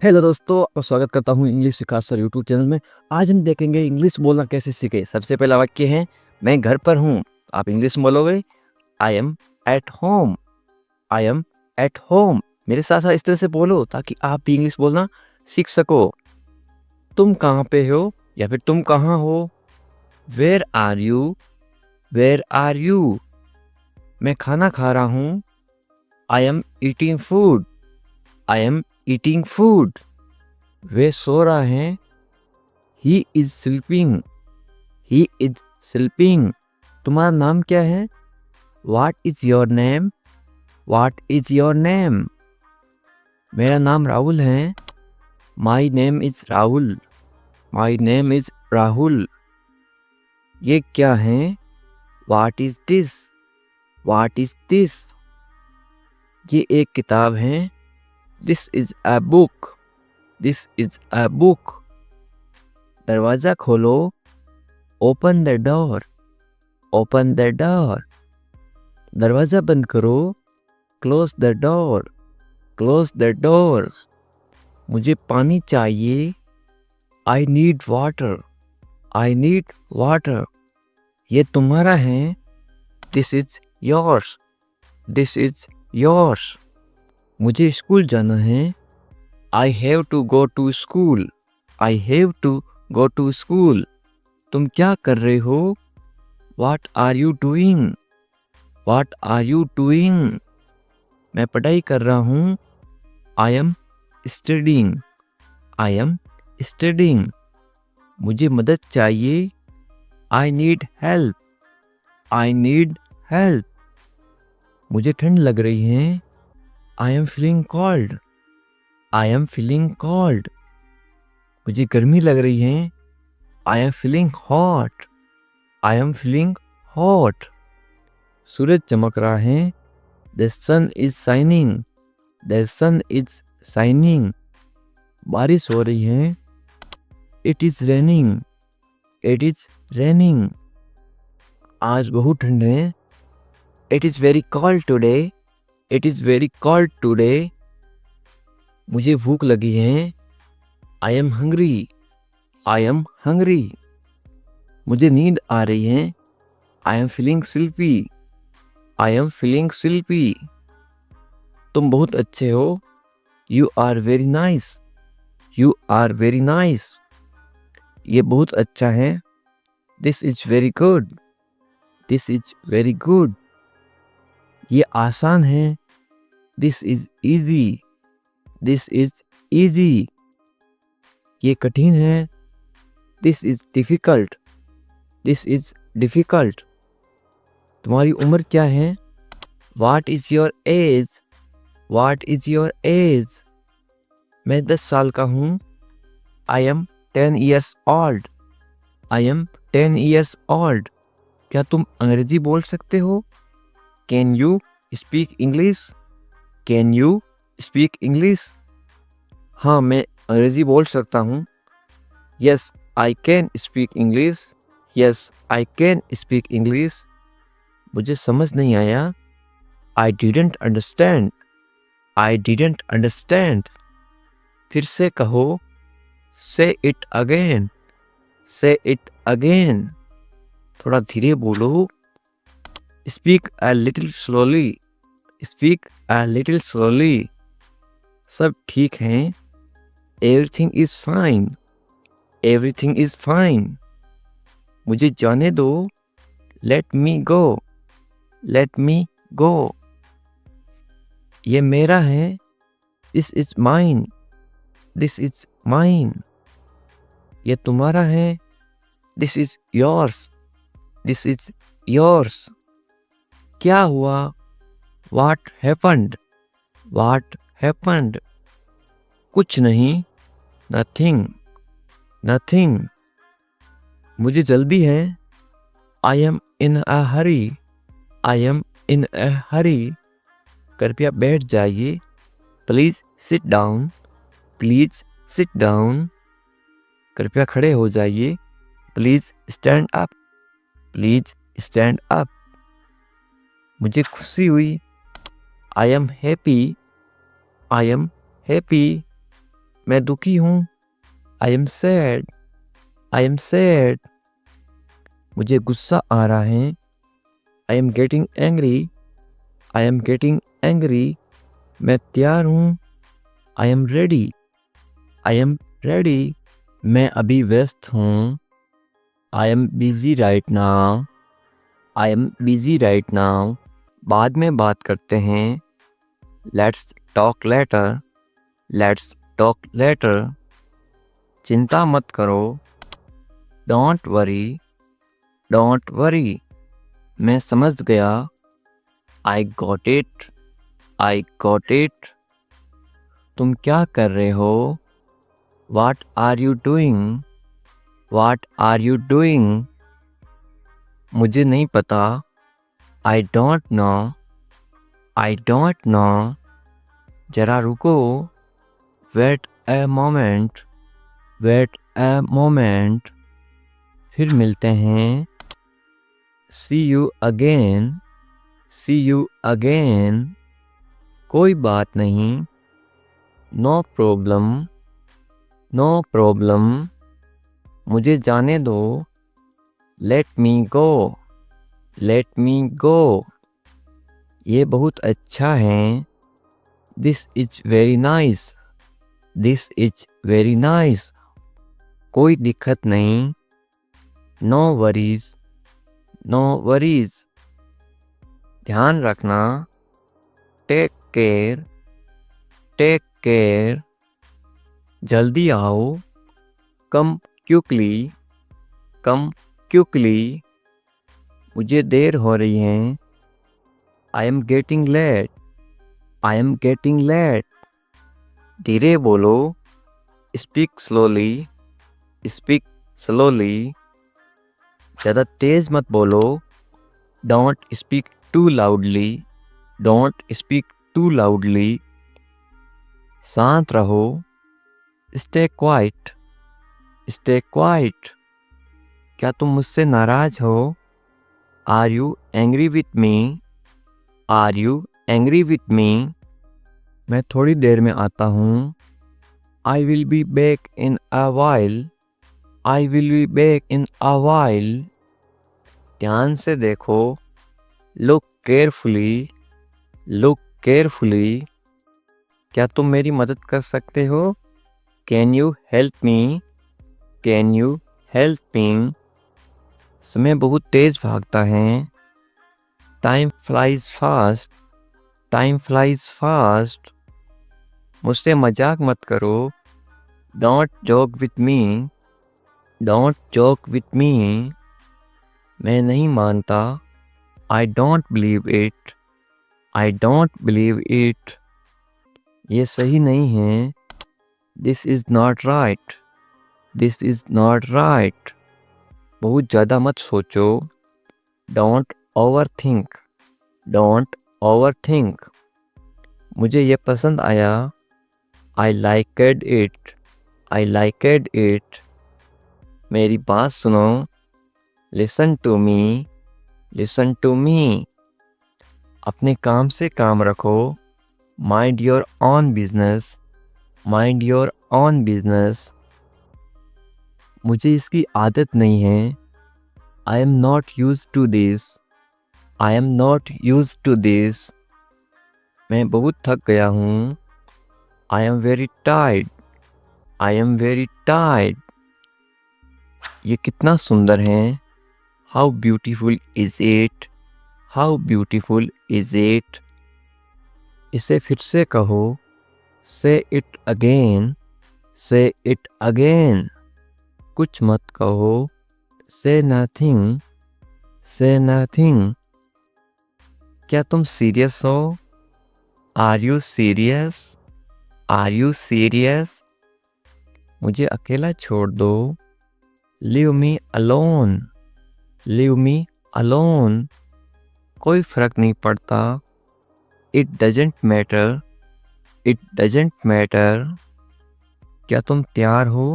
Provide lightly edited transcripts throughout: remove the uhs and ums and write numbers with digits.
Hello दोस्तों, आपका स्वागत करता हूँ इंग्लिश विकास सर यूट्यूब चैनल में। आज हम देखेंगे इंग्लिश बोलना कैसे सीखे। सबसे पहला वाक्य है मैं घर पर हूँ। आप इंग्लिश में बोलोगे I am at home. I am at home. मेरे साथ साथ इस तरह से बोलो ताकि आप भी इंग्लिश बोलना सीख सको। तुम कहाँ पे हो या फिर तुम कहाँ हो। Where are you. Where are you. मैं खाना खा रहा हूँ। I am eating food. I am eating food. वे सो रहा है। He is sleeping. He is sleeping. तुम्हारा नाम क्या है? What is your name? What is your name? मेरा नाम राहुल है। My name is Rahul. My name is Rahul. ये क्या है? What is this? What is this? ये एक किताब है। This is a book. This is a book. दरवाजा खोलो। Open the door. Open the door. दरवाजा बंद करो। Close the door. Close the door. मुझे पानी चाहिए। I need water. I need water. ये तुम्हारा है। This is yours. This is yours. मुझे स्कूल जाना है। I have to go to school. I have to go to school. तुम क्या कर रहे हो? What are you doing? What are you doing? मैं पढ़ाई कर रहा हूँ। I am studying. I am studying. मुझे मदद चाहिए। I need help. I need help. मुझे ठंड लग रही है। I am feeling cold. I am feeling cold. मुझे गर्मी लग रही है। I am feeling hot. I am feeling hot. सूरज चमक रहा है। The sun is shining. The sun is shining. बारिश हो रही है। It is raining. It is raining. आज बहुत ठंड है। It is very cold today. It is very cold today. मुझे भूख लगी है। I am hungry. I am hungry. मुझे नींद आ रही है। I am feeling sleepy. I am feeling sleepy. तुम बहुत अच्छे हो। You are very nice. You are very nice. ये बहुत अच्छा है। This is very good. This is very good. ये आसान है। This is easy. This is easy. ये कठिन है। This is difficult. This is difficult. तुम्हारी उम्र क्या है? What is your age? What is your age? मैं 10 साल का हूँ। I am 10 years old. I am 10 years old. क्या तुम अंग्रेजी बोल सकते हो? Can you speak English? Can you speak English? हाँ, मैं अंग्रेजी बोल सकता हूँ। Yes, I can speak English. Yes, I can speak English. मुझे समझ नहीं आया। I didn't understand. I didn't understand. फिर से कहो। Say it again. Say it again. थोड़ा धीरे बोलो। Speak a little slowly. Speak a little slowly. सब ठीक है। Everything is fine. Everything is fine. मुझे जाने दो। Let me go. Let me go. ये मेरा है। This is mine. This is mine. ये तुम्हारा है। This is yours. This is yours. क्या हुआ? What happened? What happened? कुछ नहीं। Nothing. Nothing. मुझे जल्दी है। I am in a hurry. I am in a hurry. कृपया बैठ जाइए। Please sit down. Please sit down. कृपया खड़े हो जाइए। Please stand up. Please stand up. मुझे खुशी हुई। I am happy. I am happy. मैं दुखी हूँ। I am sad. I am sad. मुझे गुस्सा आ रहा है। I am getting angry. I am getting angry. मैं तैयार हूँ। I am ready. I am ready. मैं अभी व्यस्त हूँ। I am busy right now. I am busy right now. बाद में बात करते हैं। Let's talk later. Let's talk later. चिंता मत करो। Don't worry. Don't worry. मैं समझ गया। I got it. I got it. तुम क्या कर रहे हो? What are you doing? What are you doing? मुझे नहीं पता। I don't know. I don't know. जरा रुको। Wait a moment. Wait a moment. फिर मिलते हैं। See you again. See you again. कोई बात नहीं। No problem. No problem. मुझे जाने दो। Let me go. Let me go. ये बहुत अच्छा है। This is very nice. This is very nice. कोई दिक्कत नहीं। No worries. No worries. ध्यान रखना। Take care. Take care. जल्दी आओ। Come quickly. Come quickly. मुझे देर हो रही है। I am getting late. I am getting late. धीरे बोलो। Speak slowly. Speak slowly. ज़्यादा तेज मत बोलो। Don't speak too loudly. Don't speak too loudly. शांत रहो। Stay quiet. Stay quiet. क्या तुम मुझसे नाराज हो? Are you angry with me? Are you angry with me? मैं थोड़ी देर में आता हूँ। I will be back in a while. I will be back in a while. ध्यान से देखो। Look carefully. Look carefully. क्या तुम मेरी मदद कर सकते हो? Can you help me? Can you help me? समय बहुत तेज भागता है। Time flies fast. Time flies fast. मुझसे मजाक मत करो। Don't joke with me. Don't joke with me. मैं नहीं मानता। I don't believe it. I don't believe it. ये सही नहीं है। This is not right. This is not right. बहुत ज़्यादा मत सोचो। Don't overthink. Don't overthink. मुझे ये पसंद आया। I liked it. I liked it. मेरी बात सुनो। Listen to me. Listen to me. अपने काम से काम रखो। Mind your own business. Mind your own business. मुझे इसकी आदत नहीं है। I am not used to this. I am not used to this. मैं बहुत थक गया हूँ। I am very tired. I am very tired. ये कितना सुंदर है। How beautiful is it? How beautiful is it? इसे फिर से कहो। Say it again. Say it again. कुछ मत कहो। Say nothing. Say nothing. क्या तुम सीरियस हो? Are you serious? Are you serious? मुझे अकेला छोड़ दो। Leave me alone. Leave me alone. कोई फर्क नहीं पड़ता। It doesn't matter. It doesn't matter. क्या तुम तैयार हो?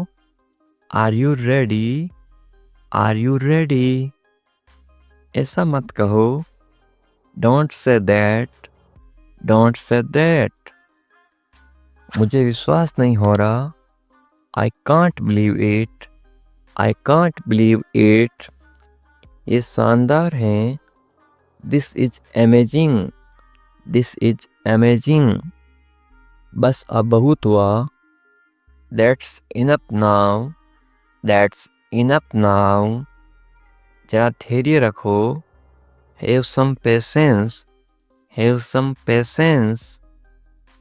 Are you ready? Are you ready? ऐसा मत कहो। Don't say that. Don't say that. मुझे विश्वास नहीं हो रहा। I can't believe it. I can't believe it. ये शानदार है. This is amazing. This is amazing. बस अब बहुत हुआ. That's enough now. That's enough now. जरा धैर्य रखो. Have some patience. Have some patience.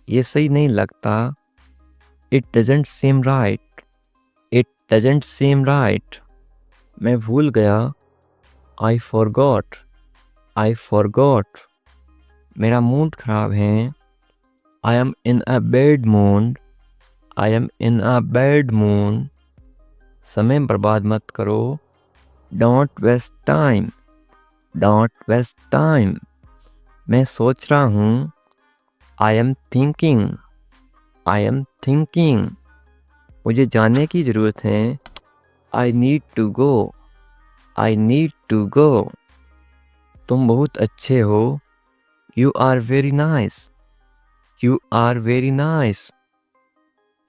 ये सही नहीं लगता. It doesn't seem right. It doesn't seem right. मैं भूल गया. I forgot. I forgot. मेरा मूड खराब है. I am in a bad mood. I am in a bad mood. समय बर्बाद मत करो. Don't waste time. Don't waste time. मैं सोच रहा हूँ. I am thinking. I am thinking. मुझे जाने की ज़रूरत है. I need to go. I need to go. तुम बहुत अच्छे हो. You are very nice. You are very nice.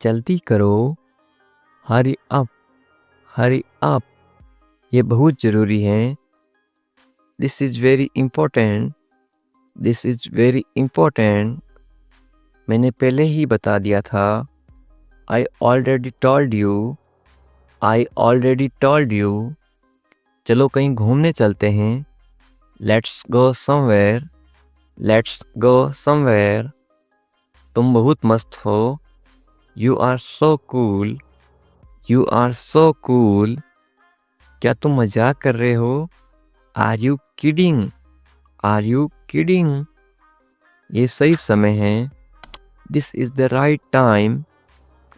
जल्दी करो. Hurry up. Hurry up. ये बहुत ज़रूरी है. This is very important. This is very important. मैंने पहले ही बता दिया था. I already told you. I already told you. चलो कहीं घूमने चलते हैं. Let's go somewhere. Let's go somewhere. तुम बहुत मस्त हो. You are so cool. You are so cool. क्या तुम मजाक कर रहे हो? Are you kidding? Are you kidding? ये सही समय है. This is the right time.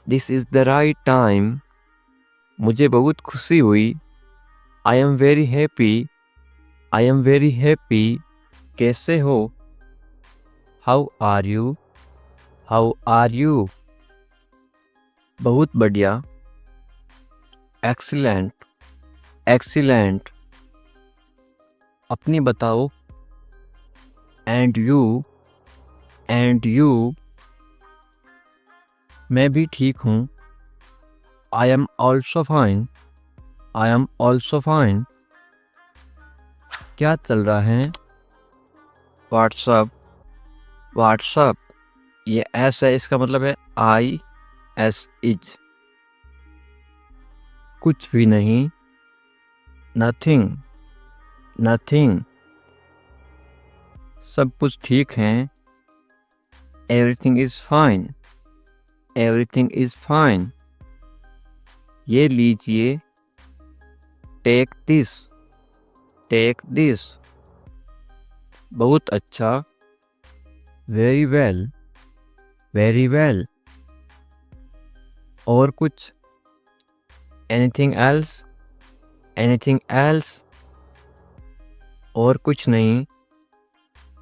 This is the right time. मुझे बहुत खुशी हुई. I am very happy. I am very happy. कैसे हो? How are you? How are you? बहुत बढ़िया. Excellent. Excellent. अपनी बताओ. And you. And you. मैं भी ठीक हूँ. I am also fine. I am also fine. क्या चल रहा है? What's up? What's up? ये S है, इसका मतलब है I S is. कुछ भी नहीं. Nothing. Nothing. सब कुछ ठीक है. Everything is fine. Everything is fine. ये लीजिए. Take this. Take this. बहुत अच्छा. Very well. Very well. और कुछ? Anything else? Anything else? और कुछ नहीं.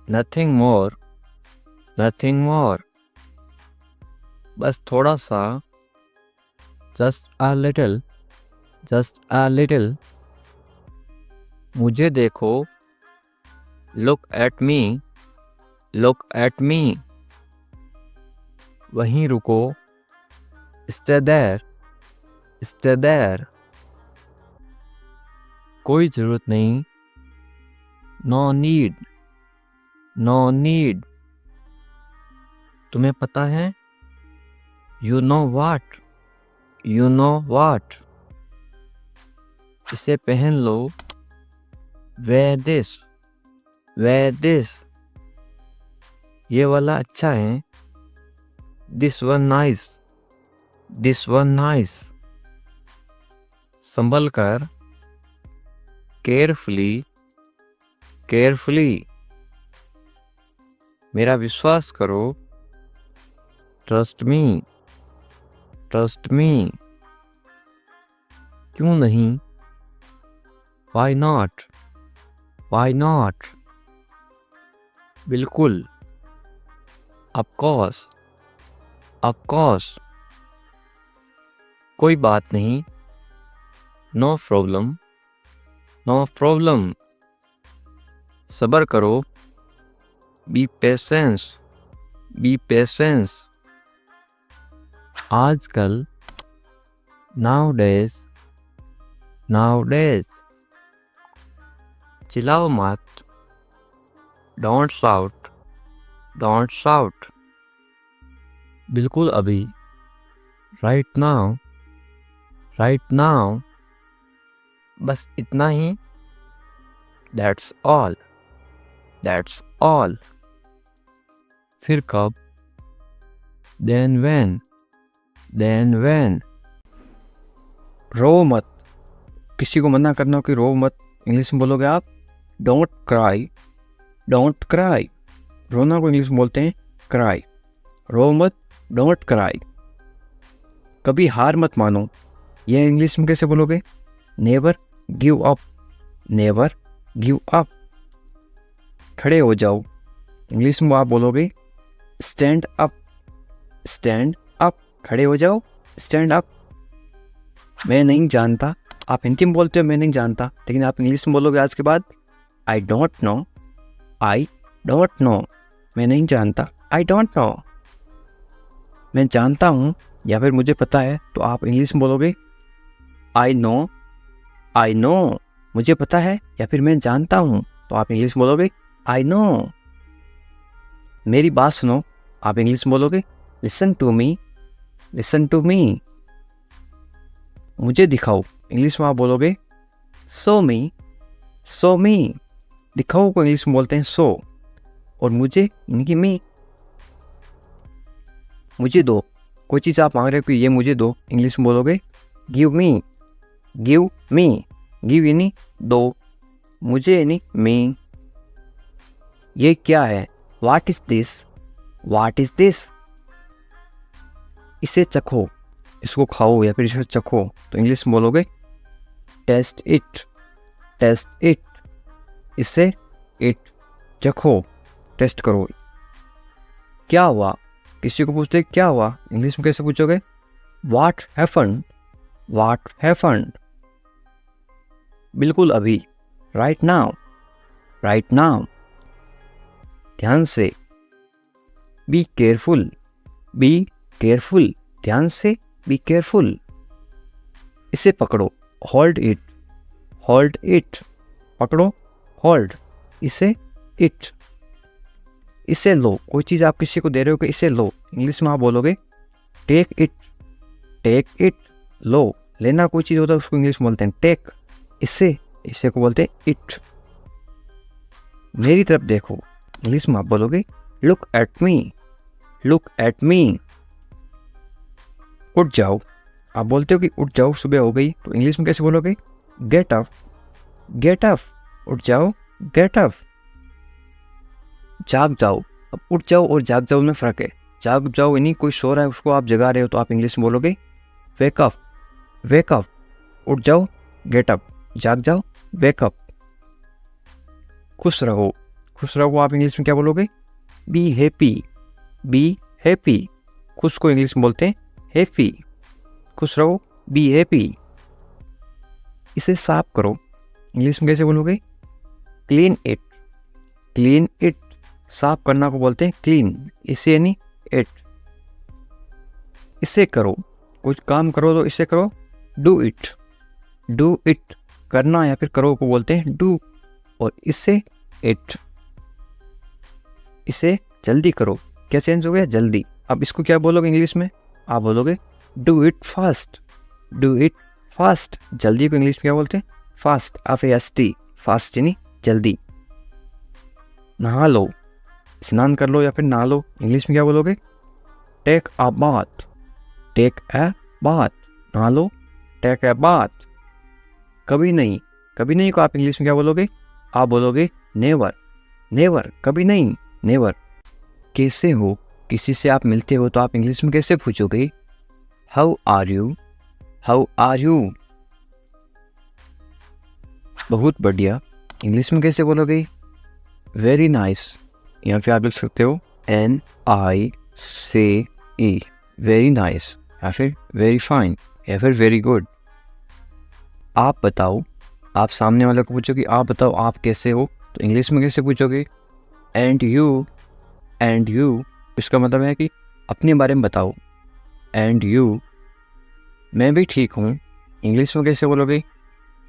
Nothing more. Nothing more. बस थोड़ा सा. Just a little. Just a little. मुझे देखो. Look at me. Look at me. वहीं रुको. Stay there. Stay there. कोई ज़रूरत नहीं. No need. No need. तुम्हें पता है? You know what? You know what? इसे पहन लो. Wear this. Wear this. ये वाला अच्छा है. This one nice. This one nice. संभल कर. Carefully. Carefully. मेरा विश्वास करो. Trust me. Trust me. क्यों नहीं? Why not? Why not? बिल्कुल. Of course. Of course. कोई बात नहीं. No problem. No problem. सब्र करो. Be patient. Be patient. आजकल. nowadays, nowadays, चिल्लाओ मत, don't shout, don't shout, बिल्कुल अभी, right now, right now, बस इतना ही, that's all, that's all, फिर कब, then when, then when, रो मत, किसी को मना करना हो कि रो मत, इंग्लिश में बोलोगे आप डोंट क्राई, डोंट क्राई, रोना को इंग्लिश में बोलते हैं क्राई, रो मत, डोंट क्राई, कभी हार मत मानो, यह इंग्लिश में कैसे बोलोगे, never give up, never give up, खड़े हो जाओ, इंग्लिश में आप बोलोगे स्टैंड अप, स्टैंड अप, खड़े हो जाओ, स्टैंड अप, मैं नहीं जानता, आप हिंदी में बोलते हो मैं नहीं जानता, लेकिन आप इंग्लिश में बोलोगे आज के बाद आई don't know, I don't no, मैं नहीं जानता, आई डोंट नो, मैं जानता हूँ या फिर मुझे पता है, तो आप इंग्लिश में बोलोगे आई नो, आई नो, मुझे पता है या फिर मैं जानता हूँ, तो आप इंग्लिश में बोलोगे आई नो, मेरी बात सुनो, आप इंग्लिश में बोलोगे listen to me, listen to me, मुझे दिखाओ, इंग्लिश में आप बोलोगे शो मी, शो मी, दिखाओ को इंग्लिश में बोलते हैं शो, और मुझे इनकी मी, मुझे दो, कोई चीज़ आप मांग रहे हो कि ये मुझे दो, इंग्लिश में बोलोगे give me, give me, give यानी दो, मुझे यानी मी, ये क्या है, what is this, what is this, इसे चखो, इसको खाओ या फिर इसे चखो, तो इंग्लिश में बोलोगे टेस्ट इट, टेस्ट इट, इसे इट, चखो, टेस्ट करो, क्या हुआ, किसी को पूछते क्या हुआ, इंग्लिश में कैसे पूछोगे व्हाट हैपेंड, व्हाट हैपेंड, बिल्कुल अभी, राइट नाउ, राइट नाउ, ध्यान से, बी केयरफुल, बी केयरफुल, ध्यान से, बी केयरफुल, इसे पकड़ो, होल्ड इट, होल्ड इट, पकड़ो, होल्ड, इसे इट, इसे लो, कोई चीज़ आप किसी को दे रहे हो कि इसे लो, इंग्लिश में आप बोलोगे टेक इट, टेक इट, लो, लेना कोई चीज़ होता है उसको इंग्लिश में बोलते हैं टेक, इसे, इसे को बोलते हैं इट, मेरी तरफ देखो, इंग्लिश में आप बोलोगे look at me, look at मी, उठ जाओ, आप बोलते हो कि उठ जाओ सुबह हो गई, तो इंग्लिश में कैसे बोलोगे गेट अप, गेट अप, उठ जाओ, गेट अप, जाग जाओ, अब उठ जाओ और जाग जाओ में फ़र्क है, जाग जाओ यानी कोई सो रहा है उसको आप जगा रहे हो, तो आप इंग्लिश में बोलोगे वेक अप, वेक अप, उठ जाओ, गेट अप, जाग जाओ, वेक अप, खुश रहो, खुश रहो आप इंग्लिश में क्या बोलोगे बी हैप्पी, बी हैप्पी, खुश को इंग्लिश में बोलते हैं हैप्पी, खुश रहो, बी हैप्पी, इसे साफ करो, इंग्लिश में कैसे बोलोगे क्लीन इट, क्लीन इट, साफ करना को बोलते हैं क्लीन, इसे यानी इट, इसे करो, कुछ काम करो तो इसे करो डू इट, डू इट, करना या फिर करो को बोलते हैं डू, और इससे इट, इसे जल्दी करो, क्या चेंज हो गया जल्दी, अब इसको क्या बोलोगे इंग्लिश में, आप बोलोगे do it fast, do it fast, जल्दी को इंग्लिश में क्या बोलते हैं फास्ट, FAST, फास्ट यानी जल्दी, नहा लो, स्नान कर लो या फिर नहा लो, इंग्लिश में क्या बोलोगे take a bath, take a bath, नहा लो, टेक अ बाथ, कभी नहीं, कभी नहीं को आप इंग्लिश में क्या बोलोगे, आप बोलोगे नेवर, नेवर, कभी नहीं, नेवर, कैसे हो, किसी से आप मिलते हो तो आप इंग्लिश में कैसे पूछोगे how are you, how are you, बहुत बढ़िया, इंग्लिश में कैसे बोलोगे वेरी नाइस, यहाँ पे आप लिख सकते हो NICE, वेरी नाइस, या फिर वेरी फाइन, या फिर वेरी गुड, आप बताओ, आप सामने वाले को पूछो कि आप बताओ आप कैसे हो, तो इंग्लिश में कैसे पूछोगे एंड यू, एंड यू, इसका मतलब है कि अपने बारे में बताओ, एंड यू, मैं भी ठीक हूँ इंग्लिश में कैसे बोलोगे?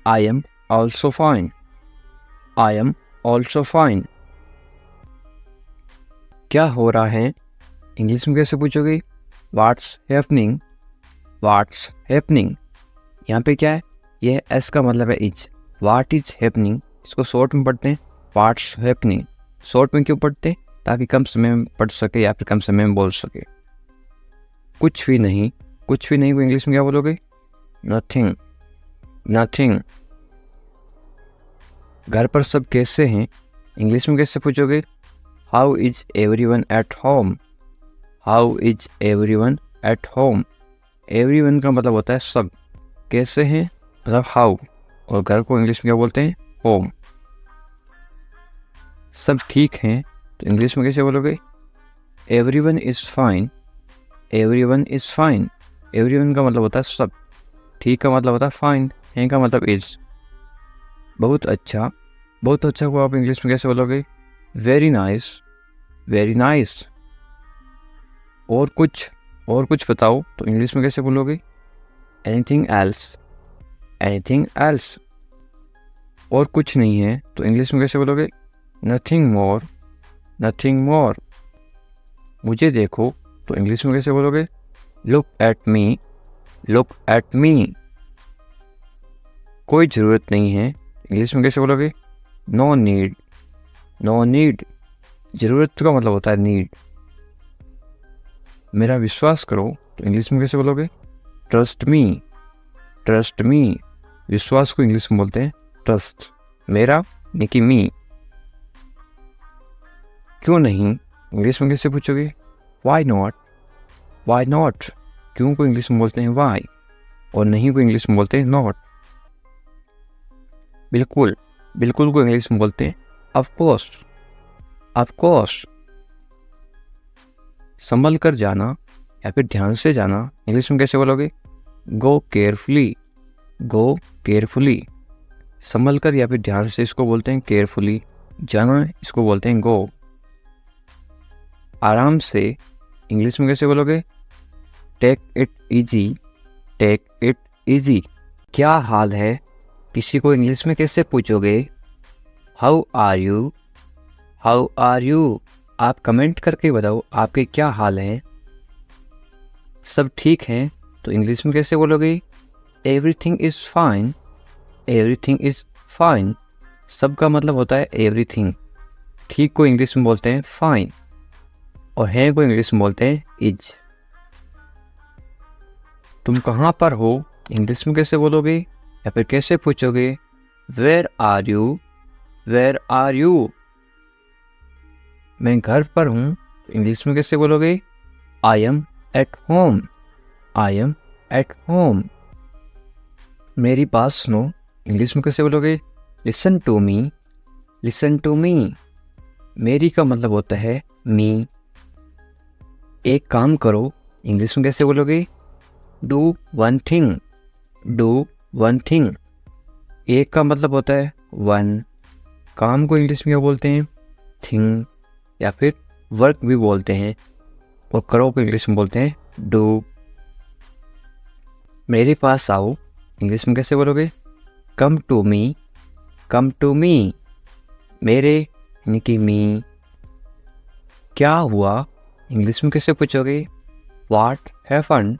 I am also fine. I am also fine. क्या हो रहा है इंग्लिश में कैसे पूछोगे? What's happening. What's happening. यहाँ पे क्या है? यह एस का मतलब है इज। व्हाट इज हैपनिंग, इसको शॉर्ट में पढ़ते हैं व्हाट्स हैपनिंग। शॉर्ट में क्यों पढ़ते हैं? ताकि कम समय में पढ़ सके या फिर कम समय में बोल सके। कुछ भी नहीं। कुछ भी नहीं को इंग्लिश में क्या बोलोगे? नथिंग। नथिंग। घर पर सब कैसे हैं इंग्लिश में कैसे पूछोगे? How is everyone at home. How is everyone at home. Everyone का मतलब होता है सब। कैसे हैं मतलब हाउ, और घर को इंग्लिश में क्या बोलते हैं? होम। सब ठीक हैं तो इंग्लिश में कैसे बोलोगे? Everyone is fine. Everyone is fine. Everyone का मतलब होता है सब। ठीक का मतलब होता है फाइन। है का मतलब इज। बहुत अच्छा। बहुत अच्छा को आप इंग्लिश में कैसे बोलोगे? Very nice. Very nice. और कुछ बताओ तो इंग्लिश में कैसे बोलोगे? Anything else. Anything else. और कुछ नहीं है तो इंग्लिश में कैसे बोलोगे? Nothing more. Nothing more. मुझे देखो तो इंग्लिश में कैसे बोलोगे? Look at me. Look at me. कोई ज़रूरत नहीं है इंग्लिश में कैसे बोलोगे? No need. No need. ज़रूरत का मतलब होता है नीड। मेरा विश्वास करो तो इंग्लिश में कैसे बोलोगे? Trust me. Trust me. विश्वास को इंग्लिश में बोलते हैं ट्रस्ट। मेरा यानी कि मी। क्यों नहीं इंग्लिश में कैसे पूछोगे? Why not. Why not. क्यों को इंग्लिश में बोलते हैं वाई, और नहीं को इंग्लिश में बोलते हैं नॉट। बिल्कुल। बिल्कुल को इंग्लिश में बोलते हैं ऑफ कोर्स। Of course. संभल कर जाना या फिर ध्यान से जाना इंग्लिश में कैसे बोलोगे? गो केयरफुली। गो केयरफुली। संभल कर या फिर ध्यान से इसको बोलते हैं केयरफुली। जाना इसको बोलते हैं गो। आराम से इंग्लिश में कैसे बोलोगे? Take it easy. Take it easy. क्या हाल है किसी को इंग्लिश में कैसे पूछोगे? How are you. How are you. आप कमेंट करके बताओ आपके क्या हाल है। सब ठीक हैं तो इंग्लिश में कैसे बोलोगे? Everything is fine. Everything is fine. सब का मतलब होता है एवरीथिंग। ठीक को इंग्लिश में बोलते हैं फाइन, और है को इंग्लिश में बोलते हैं इज। तुम कहाँ पर हो इंग्लिश में कैसे बोलोगे या फिर कैसे पूछोगे? Where are you. Where are you. मैं घर पर हूँ इंग्लिश में कैसे बोलोगे? I am at home. I am at home. मेरी बात सुनो इंग्लिश में कैसे बोलोगे? Listen to me. Listen to me. मेरी का मतलब होता है मी। एक काम करो इंग्लिश में कैसे बोलोगे? Do one thing. Do one thing. एक का मतलब होता है वन। काम को इंग्लिश में क्या बोलते हैं? थिंग, या फिर वर्क भी बोलते हैं, और करो को इंग्लिश में बोलते हैं डू। मेरे पास आओ इंग्लिश में कैसे बोलोगे? Come to me. Come to me. मेरे यानी कि मी। क्या हुआ इंग्लिश में कैसे पूछोगे? What happened.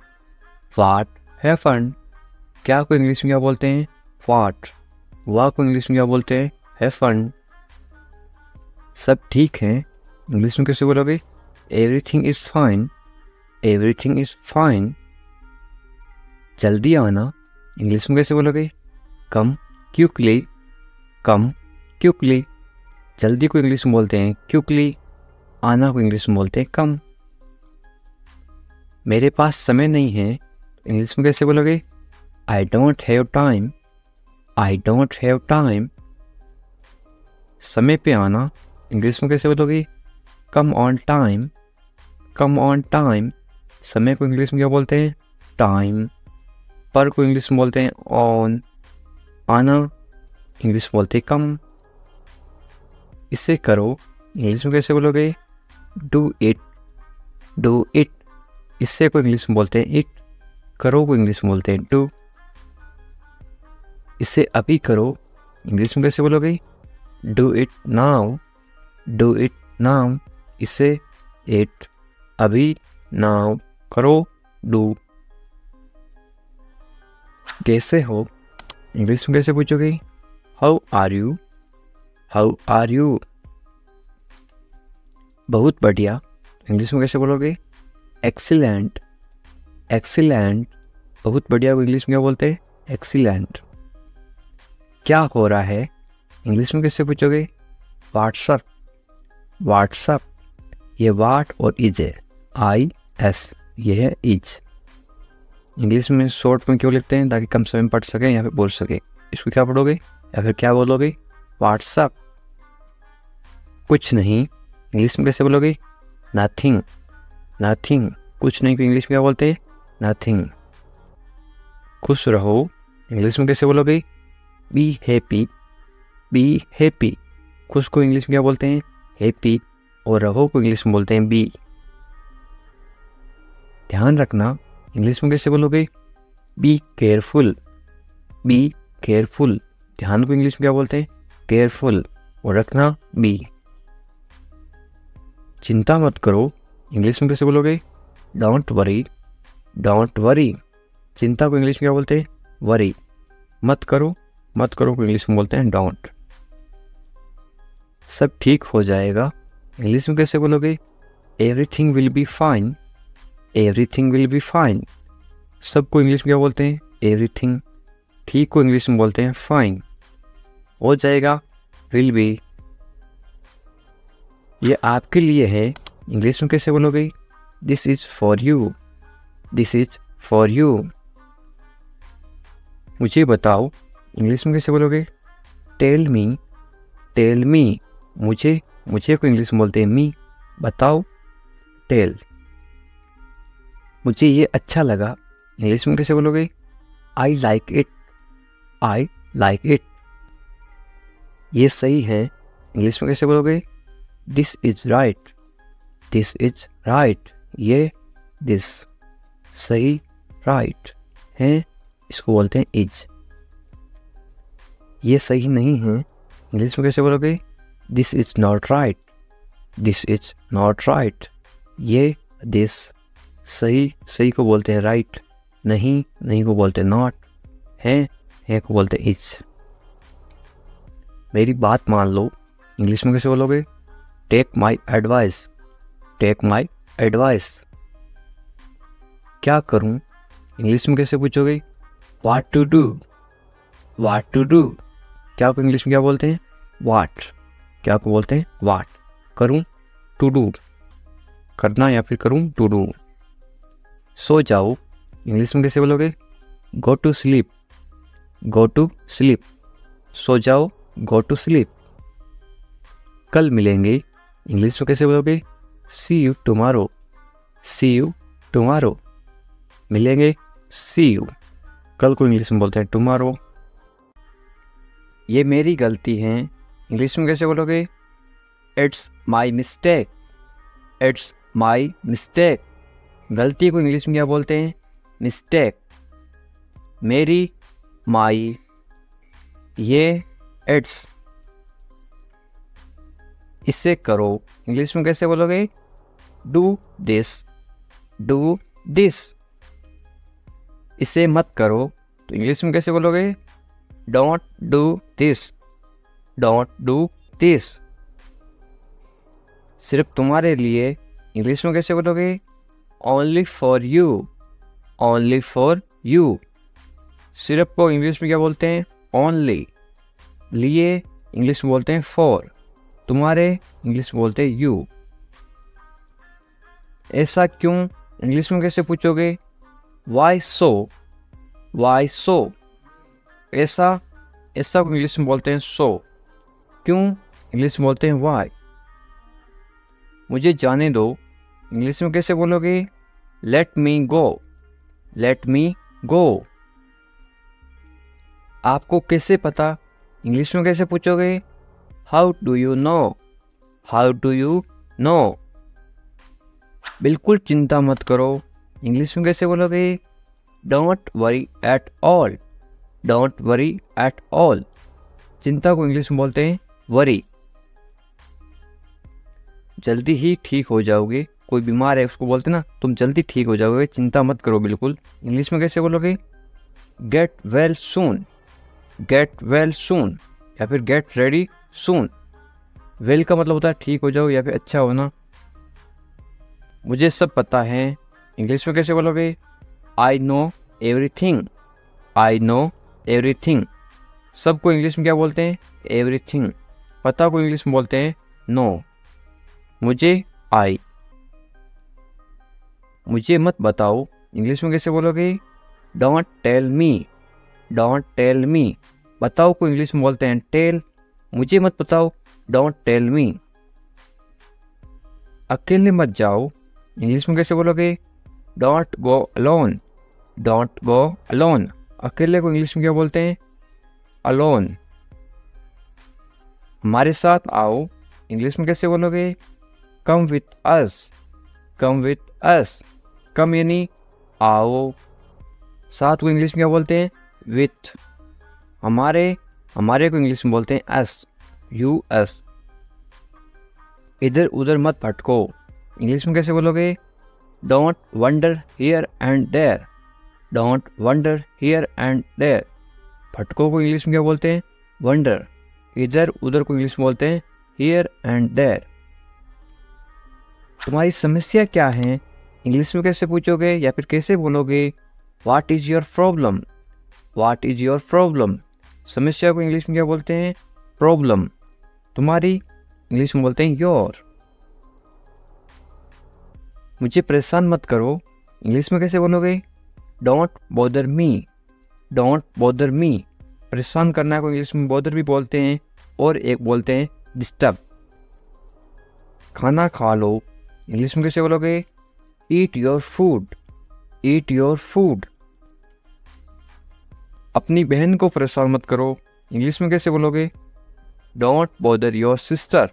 What happened. क्या को इंग्लिश में क्या बोलते हैं? व्हाट। हुआ को इंग्लिश में क्या बोलते हैं? हैपेंड। सब ठीक है इंग्लिश में कैसे बोलोगे? Everything is fine. Everything is fine. जल्दी आना इंग्लिश में कैसे बोलोगे? कम क्विकली। कम क्विकली। जल्दी को इंग्लिश में बोलते हैं क्विकली। आना को इंग्लिश में बोलते हैं कम। मेरे पास समय नहीं है इंग्लिश में कैसे बोलोगे? I don't have time. I don't have time. समय पे आना इंग्लिश में कैसे बोलोगे? Come on time. Come on time. समय को इंग्लिश में क्या बोलते हैं? टाइम। पर को इंग्लिश में बोलते हैं ऑन। आना इंग्लिश में बोलते हैं कम। इसे करो इंग्लिश में कैसे बोलोगे? Do it. Do it. इससे को इंग्लिश में बोलते हैं इट। करो को इंग्लिश में बोलते हैं डू। इसे अभी करो, इंग्लिश में कैसे बोलोगे? Do it now, do it now. इसे इट अभी, नाउ करो, डू। कैसे हो, इंग्लिश में कैसे पूछोगे? How are you, how are you. बहुत बढ़िया, इंग्लिश में कैसे बोलोगे? Excellent, excellent. बहुत बढ़िया को इंग्लिश में क्या बोलते हैं? एक्सीलेंट। क्या हो रहा है, इंग्लिश में कैसे पूछोगे? What's up, what's up. ये वाट और इज है, आई एस, ये है इज। इंग्लिश में शॉर्ट में क्यों लिखते हैं? ताकि कम समय में पढ़ सकें या फिर बोल सकें। इसको क्या पढ़ोगे या फिर क्या बोलोगे? व्हाट्सअप। कुछ नहीं, इंग्लिश में कैसे बोलोगे? Nothing, nothing. कुछ नहीं को इंग्लिश में क्या बोलते हैं? नथिंग। खुश रहो, इंग्लिश में कैसे बोलोगे? Be happy, be happy. खुश को इंग्लिश में क्या बोलते हैं? हैप्पी। और रहो को इंग्लिश में बोलते हैं बी। ध्यान रखना, इंग्लिश में कैसे बोलोगे? Be careful, be careful. ध्यान को इंग्लिश में क्या बोलते हैं? केयरफुल। और रखना बी। चिंता मत करो, इंग्लिश में कैसे बोलोगे? Don't worry, don't worry. चिंता को इंग्लिश में क्या बोलते हैं? वरी। मत करो, मत करो को इंग्लिश में बोलते हैं डोंट। सब ठीक हो जाएगा, इंग्लिश में कैसे बोलोगे? Everything will be fine, everything will be fine. सबको इंग्लिश में क्या बोलते हैं? एवरीथिंग। ठीक को इंग्लिश में बोलते हैं फाइन। हो जाएगा, विल बी। ये आपके लिए है, इंग्लिश में कैसे बोलोगे? This is for you, this is for you. मुझे बताओ, इंग्लिश में कैसे बोलोगे? Tell me, tell me. मुझे, मुझे को इंग्लिश में बोलते हैं मी। बताओ, टेल। मुझे ये अच्छा लगा, इंग्लिश में कैसे बोलोगे? I like it, I like it. ये सही है, इंग्लिश में कैसे बोलोगे? This is right, this is right. ये दिस सही, राइट है, इसको बोलते हैं इज। ये सही नहीं है, इंग्लिश में कैसे बोलोगे? This is not right, this is not right. ये दिस सही, सही को बोलते हैं राइट। नहीं, नहीं को बोलते हैं नॉट। है को बोलते हैं इज। मेरी बात मान लो, इंग्लिश में कैसे बोलोगे? Take my advice, take my advice. क्या करूं, इंग्लिश में कैसे पूछोगे? What to do, what to do. क्या को इंग्लिश में क्या बोलते हैं? व्हाट। क्या को बोलते हैं? व्हाट। करूं, टू डू, करना या फिर करूं, टू डू। सो जाओ, इंग्लिश में कैसे बोलोगे? Go to sleep, go to sleep. सो जाओ, गो टू स्लीप। कल मिलेंगे, इंग्लिश में कैसे बोलोगे? See you tomorrow, see you tomorrow. मिलेंगे, सी यू। कल को इंग्लिश में बोलते हैं टुमारो। ये मेरी गलती है, इंग्लिश में कैसे बोलोगे? It's my mistake, it's my mistake. गलती को इंग्लिश में क्या बोलते हैं? मिस्टेक। मेरी, माई। ये इट्स। इसे करो, इंग्लिश में कैसे बोलोगे? Do this, do this. इसे मत करो, तो इंग्लिश में कैसे बोलोगे? Don't do this, don't do this. सिर्फ तुम्हारे लिए, इंग्लिश में कैसे बोलोगे? Only for you, only for you. सिर्फ को इंग्लिश में क्या बोलते हैं? ओनली। लिए इंग्लिश में बोलते हैं फॉर। तुम्हारे इंग्लिश में बोलते हैं यू। ऐसा क्यों, इंग्लिश में कैसे पूछोगे? वाई सो, वाई सो। ऐसा, ऐसा को इंग्लिश में बोलते हैं सो। क्यों, इंग्लिश में बोलते हैं वाई। मुझे जाने दो, इंग्लिश में कैसे बोलोगे? लेट मी गो, लेट मी गो। आपको कैसे पता, इंग्लिश में कैसे पूछोगे? How do you no, how do you no. बिल्कुल चिंता मत करो, इंग्लिश में कैसे बोलोगे? Don't worry at all, don't worry at all. चिंता को इंग्लिश में बोलते हैं वरी। जल्दी ही ठीक हो जाओगे, कोई बीमार है उसको बोलते ना तुम जल्दी ठीक हो जाओगे, चिंता मत करो बिल्कुल। इंग्लिश में कैसे बोलोगे? Get well soon, get well soon, या फिर गेट रेडी सून। वेल का मतलब होता है ठीक हो जाओ या फिर अच्छा होना। मुझे सब पता है, इंग्लिश में कैसे बोलोगे? I know everything, I know everything. सबको इंग्लिश में क्या बोलते हैं? एवरीथिंग। पता को इंग्लिश में बोलते हैं नो। मुझे आई। मुझे मत बताओ, इंग्लिश में कैसे बोलोगे? Don't tell me, don't tell me. बताओ को इंग्लिश में बोलते हैं टेल। मुझे मत बताओ, डोंट टेल मी। अकेले मत जाओ, इंग्लिश में कैसे बोलोगे? Don't go alone, don't go alone. अकेले को इंग्लिश में क्या बोलते हैं? अलोन। हमारे साथ आओ, इंग्लिश में कैसे बोलोगे? Come with us, come with us. कम यानी आओ, साथ को इंग्लिश में क्या बोलते हैं? विथ। हमारे को इंग्लिश में बोलते हैं अस, यू अस। इधर उधर मत भटको, इंग्लिश में कैसे बोलोगे? Don't wander here and there, don't wander here and there. भटको को इंग्लिश में क्या बोलते हैं? वंडर। इधर उधर को इंग्लिश में बोलते हैं हियर एंड देयर। तुम्हारी समस्या क्या है, इंग्लिश में कैसे पूछोगे या फिर कैसे बोलोगे? What is your problem, what is your problem. समस्या को इंग्लिश में क्या बोलते हैं? प्रॉब्लम। तुम्हारी इंग्लिश में बोलते हैं योर। मुझे परेशान मत करो, इंग्लिश में कैसे बोलोगे? Don't bother me, don't bother me. परेशान करना को इंग्लिश में बॉदर भी बोलते हैं और एक बोलते हैं डिस्टर्ब। खाना खा लो, इंग्लिश में कैसे बोलोगे? Eat your food, eat your food. अपनी बहन को परेशान मत करो, इंग्लिश में कैसे बोलोगे? Don't bother your sister,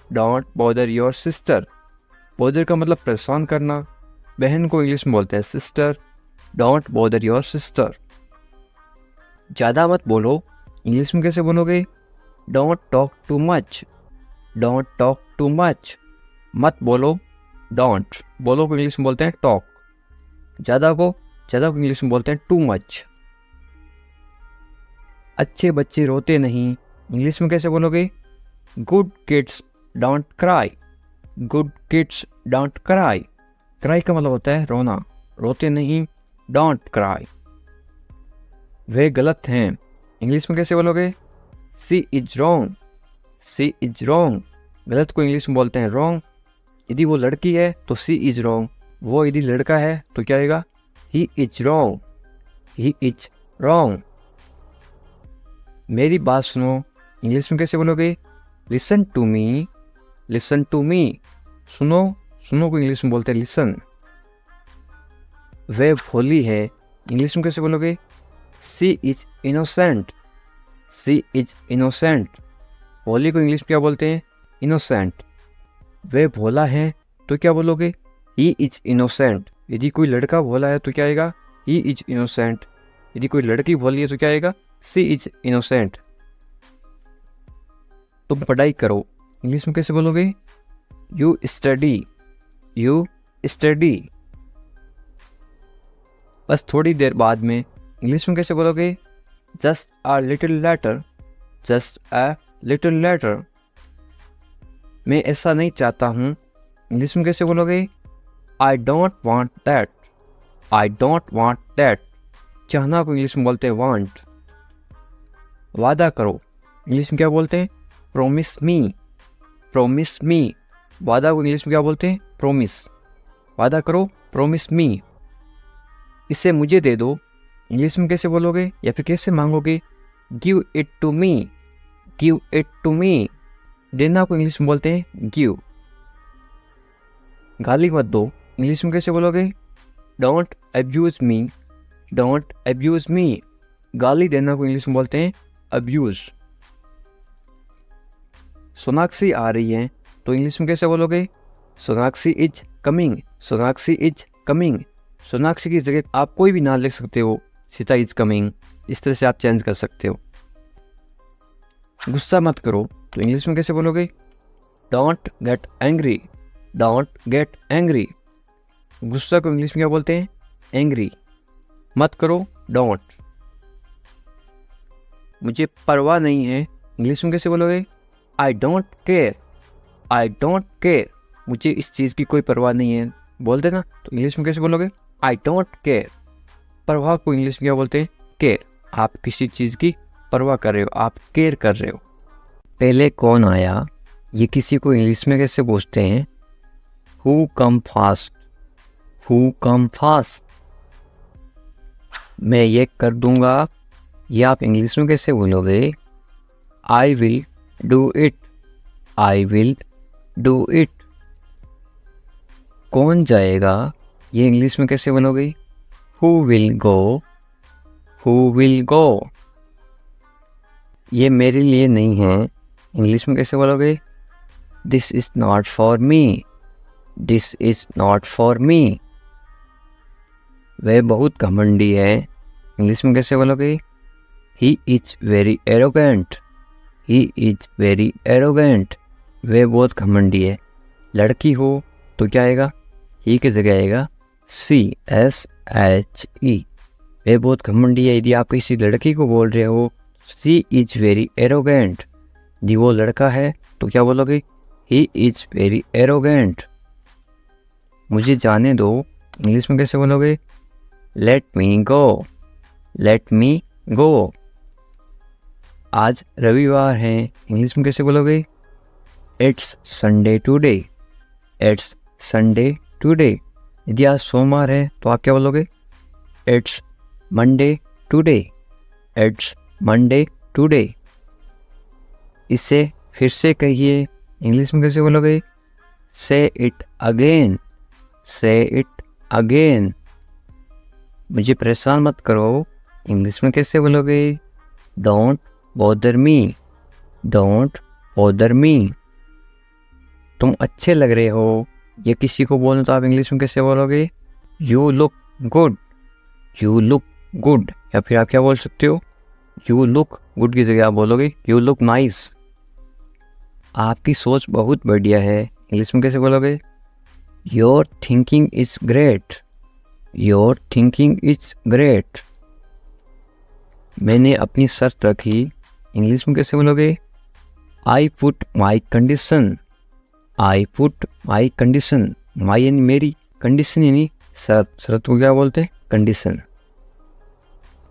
don't bother your sister. Bother का मतलब परेशान करना, बहन को इंग्लिश में बोलते हैं sister. Don't bother your sister. ज़्यादा मत बोलो, इंग्लिश में कैसे बोलोगे? Don't talk too much, don't talk too much. मत बोलो, डोंट। बोलो को इंग्लिश में बोलते हैं टॉक। ज़्यादा को इंग्लिश में बोलते हैं टू मच। अच्छे बच्चे रोते नहीं, इंग्लिश में कैसे बोलोगे? Good kids don't cry, good kids don't cry. Cry का मतलब होता है रोना, रोते नहीं, डोंट क्राई। वे गलत हैं, इंग्लिश में कैसे बोलोगे? She is wrong, she is wrong. गलत को इंग्लिश में बोलते हैं रॉन्ग। यदि वो लड़की है तो सी इज रॉन्ग, वो यदि लड़का है तो क्या आएगा? He is wrong, he is wrong. मेरी बात सुनो, इंग्लिश में कैसे बोलोगे? Listen to me, listen to me. सुनो, सुनो को इंग्लिश में बोलते हैं लिसन। वे भोली है, इंग्लिश में कैसे बोलोगे? She is innocent, she is innocent. भोली को इंग्लिश में क्या बोलते हैं? इनोसेंट। वे भोला है तो क्या बोलोगे? He is innocent. यदि कोई लड़का भोला है तो क्या आएगा? He is innocent. यदि कोई लड़की भोली है तो क्या आएगा? सी इज इनोसेंट। तुम पढ़ाई करो, इंग्लिश में कैसे बोलोगे? You study, you study. बस थोड़ी देर बाद में, इंग्लिश में कैसे बोलोगे? Just a little letter, just a little letter. मैं ऐसा नहीं चाहता हूँ, इंग्लिश में कैसे बोलोगे? I don't want that, I don't want that. चाहना को इंग्लिश में बोलते हैं वांट। वादा करो, इंग्लिश में क्या बोलते हैं? प्रोमिस मी, प्रोमिस मी। वादा को इंग्लिश में क्या बोलते हैं? प्रोमिस। वादा करो, प्रोमिस मी। इसे मुझे दे दो, इंग्लिश में कैसे बोलोगे या फिर कैसे मांगोगे? Give it to me, give it to me. देना को इंग्लिश में बोलते हैं गिव। गाली मत दो, इंग्लिश में कैसे बोलोगे? Don't abuse me, don't abuse me. गाली देना को इंग्लिश में बोलते हैं अब्यूज। सोनाक्षी आ रही है तो इंग्लिश में कैसे बोलोगे? Sonakshi is coming, Sonakshi is coming. Sonakshi की जगह आप कोई भी नाम लिख सकते हो, सीता इज कमिंग, इस तरह से आप चेंज कर सकते हो। गुस्सा मत करो तो इंग्लिश में कैसे बोलोगे? Don't get angry, don't get angry. गुस्सा को इंग्लिश में क्या बोलते हैं? एंग्री। मत करो, डोंट। मुझे परवाह नहीं है, इंग्लिश में कैसे बोलोगे? I don't care, I don't care. मुझे इस चीज़ की कोई परवाह नहीं है बोल देना, तो इंग्लिश में कैसे बोलोगे? I don't care. परवाह को इंग्लिश में क्या बोलते हैं? केयर। आप किसी चीज़ की परवाह कर रहे हो, आप केयर कर रहे हो। पहले कौन आया, ये किसी को इंग्लिश में कैसे पूछते हैं? Who come fast, who come fast. मैं ये कर दूंगा, ये आप इंग्लिश में कैसे बोलोगे? I will do it, I will do it. कौन जाएगा, ये इंग्लिश में कैसे बोलोगे? Who will go, who will go. ये मेरे लिए नहीं है, इंग्लिश में कैसे बोलोगे? This is not for me, this is not for me. वह बहुत घमंडी है, इंग्लिश में कैसे बोलोगे? He is very arrogant, he is very arrogant. वह बहुत घमंडी है। लड़की हो तो क्या आएगा? ही की जगह आएगा CSHE। वह बहुत घमंडी है। यदि आप किसी लड़की को बोल रहे हो शी इज वेरी एरोगेंट, यदि वो लड़का है तो क्या बोलोगे? He is very arrogant. मुझे जाने दो, इंग्लिश में कैसे बोलोगे? लेट मी गो, लेट मी गो। आज रविवार है, इंग्लिश में कैसे बोलोगे? It's Sunday today, it's Sunday today. यदि आज सोमवार है तो आप क्या बोलोगे? It's Monday today, it's Monday today. इसे फिर से कहिए, इंग्लिश में कैसे बोलोगे? से इट अगेन, से इट अगेन। मुझे परेशान मत करो, इंग्लिश में कैसे बोलोगे? Don't bother me, don't bother me. तुम अच्छे लग रहे हो, ये किसी को बोलना तो आप इंग्लिश में कैसे बोलोगे? You look good, you look good. या फिर आप क्या बोल सकते हो? यू लुक गुड की जगह आप बोलोगे यू लुक नाइस। आपकी सोच बहुत बढ़िया है, इंग्लिश में कैसे बोलोगे? Your thinking is great, your thinking is great. मैंने अपनी शर्त रखी, इंग्लिश में कैसे बोलोगे? I put my condition, I put my condition. My यानी मेरी, कंडीशन यानी शर्त। शर्त को क्या बोलते हैं? कंडीशन।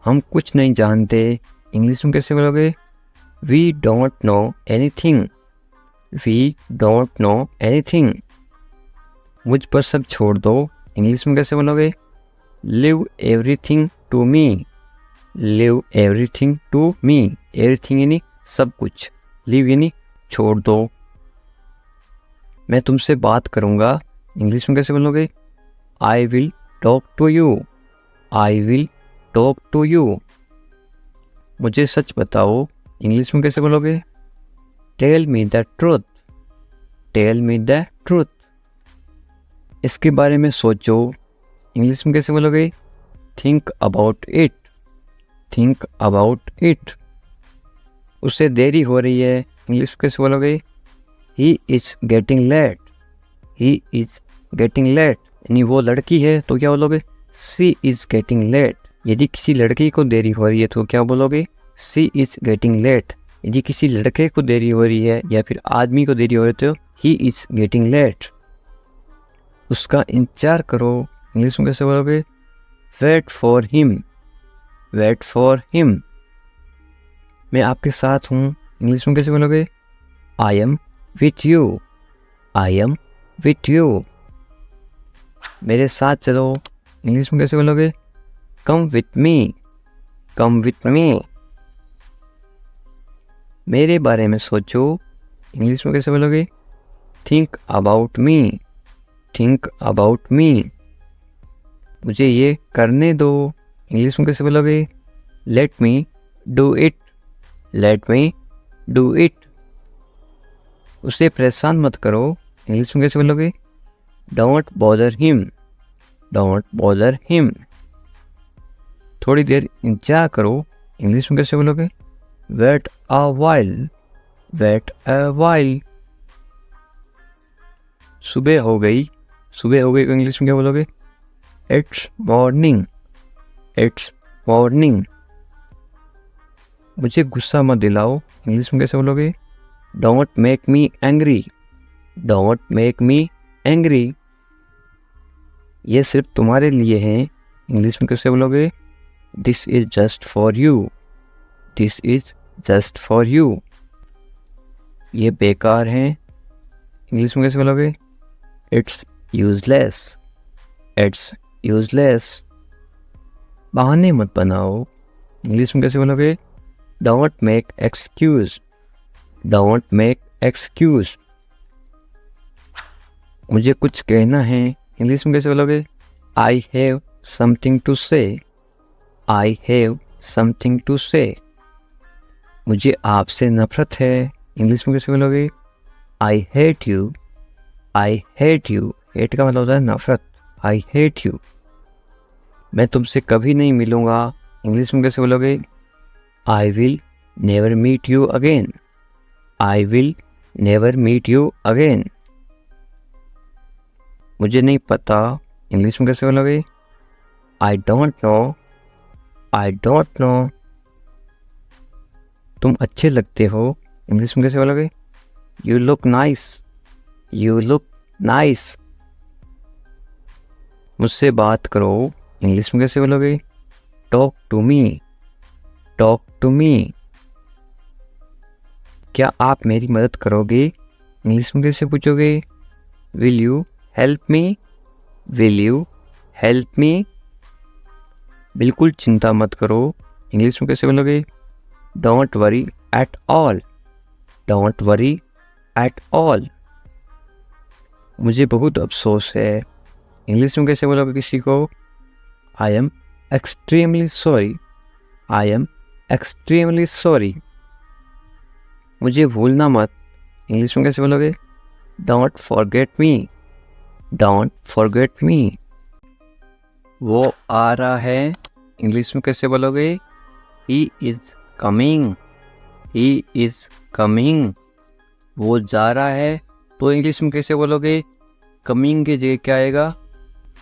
हम कुछ नहीं जानते, इंग्लिश में कैसे बोलोगे? We don't know anything, we don't know anything. मुझ पर सब छोड़ दो, इंग्लिश में कैसे बोलोगे? Leave everything to me, leave everything to me. Everything यानी सब कुछ, लिव यानी छोड़ दो। मैं तुमसे बात करूँगा, इंग्लिश में कैसे बोलोगे? I will talk to you, I will talk to you. मुझे सच बताओ, इंग्लिश में कैसे बोलोगे? Tell me the truth, tell me the truth. इसके बारे में सोचो, इंग्लिश में कैसे बोलोगे? Think about it, think about it. उससे देरी हो रही है, इंग्लिश में कैसे बोलोगे? He is getting late, he is getting late. यानी वो लड़की है तो क्या बोलोगे? She is getting late. यदि किसी लड़की को देरी हो रही है तो क्या बोलोगे? She is getting late. यदि किसी लड़के को देरी हो रही है या फिर आदमी को देरी हो रही है तो ही इज गेटिंग लेट। उसका इंतजार करो, इंग्लिश में कैसे बोलोगे? Wait for him, wait for him. मैं आपके साथ हूँ, इंग्लिश में कैसे बोलोगे? I am with you, I am with you. मेरे साथ चलो, इंग्लिश में कैसे बोलोगे? Come with me, come with me. मेरे बारे में सोचो, इंग्लिश में कैसे बोलोगे? Think about me, think about me. मुझे ये करने दो, इंग्लिश में कैसे बोलोगे? Let me do it, let me do it. उसे परेशान मत करो, इंग्लिश में कैसे बोलोगे? Don't bother him, don't bother him. थोड़ी देर इंतजार करो, इंग्लिश में कैसे बोलोगे? Wait a while, wait a while. सुबह हो गई, सुबह हो गई को इंग्लिश में क्या बोलोगे? It's morning, it's morning. मुझे गुस्सा मत दिलाओ, इंग्लिश में कैसे बोलोगे? Don't make me angry, don't make me angry. ये सिर्फ तुम्हारे लिए है, इंग्लिश में कैसे बोलोगे? This is just for you, this is just for you. ये बेकार है, इंग्लिश में कैसे बोलोगे? It's useless, it's useless. बहाने मत बनाओ, इंग्लिश में कैसे बोलोगे? Don't make excuse, don't make excuse. मुझे कुछ कहना है, इंग्लिश में कैसे बोलोगे? आई हैव समथिंग टू से, आई हैव समथिंग टू से। मुझे आपसे नफरत है, इंग्लिश में कैसे बोलोगे? I hate you, I hate you. Hate का मतलब होता है नफरत, आई हेट यू। मैं तुमसे कभी नहीं मिलूंगा, इंग्लिश में कैसे बोलोगे? I will never meet you again, I will never meet you again. मुझे नहीं पता, इंग्लिश में कैसे बोलोगे? I don't know, I don't know. तुम अच्छे लगते हो, इंग्लिश में कैसे बोलोगे? You look nice, you look nice. मुझसे बात करो, इंग्लिश में कैसे बोलोगे? Talk to me, talk to me. क्या आप मेरी मदद करोगे, इंग्लिश में कैसे पूछोगे? Will you help me, will you help मी। बिल्कुल चिंता मत करो, इंग्लिश में कैसे बोलोगे? Don't worry at all, don't worry at all. मुझे बहुत अफसोस है, इंग्लिश में कैसे बोलोगे किसी को? I am extremely sorry, I am extremely sorry. मुझे भूलना मत, इंग्लिश में कैसे बोलोगे? Don't forget me, don't forget me. वो आ रहा है, इंग्लिश में कैसे बोलोगे? He is coming, he is coming. वो जा रहा है, तो इंग्लिश में कैसे बोलोगे? कमिंग की जगह क्या आएगा?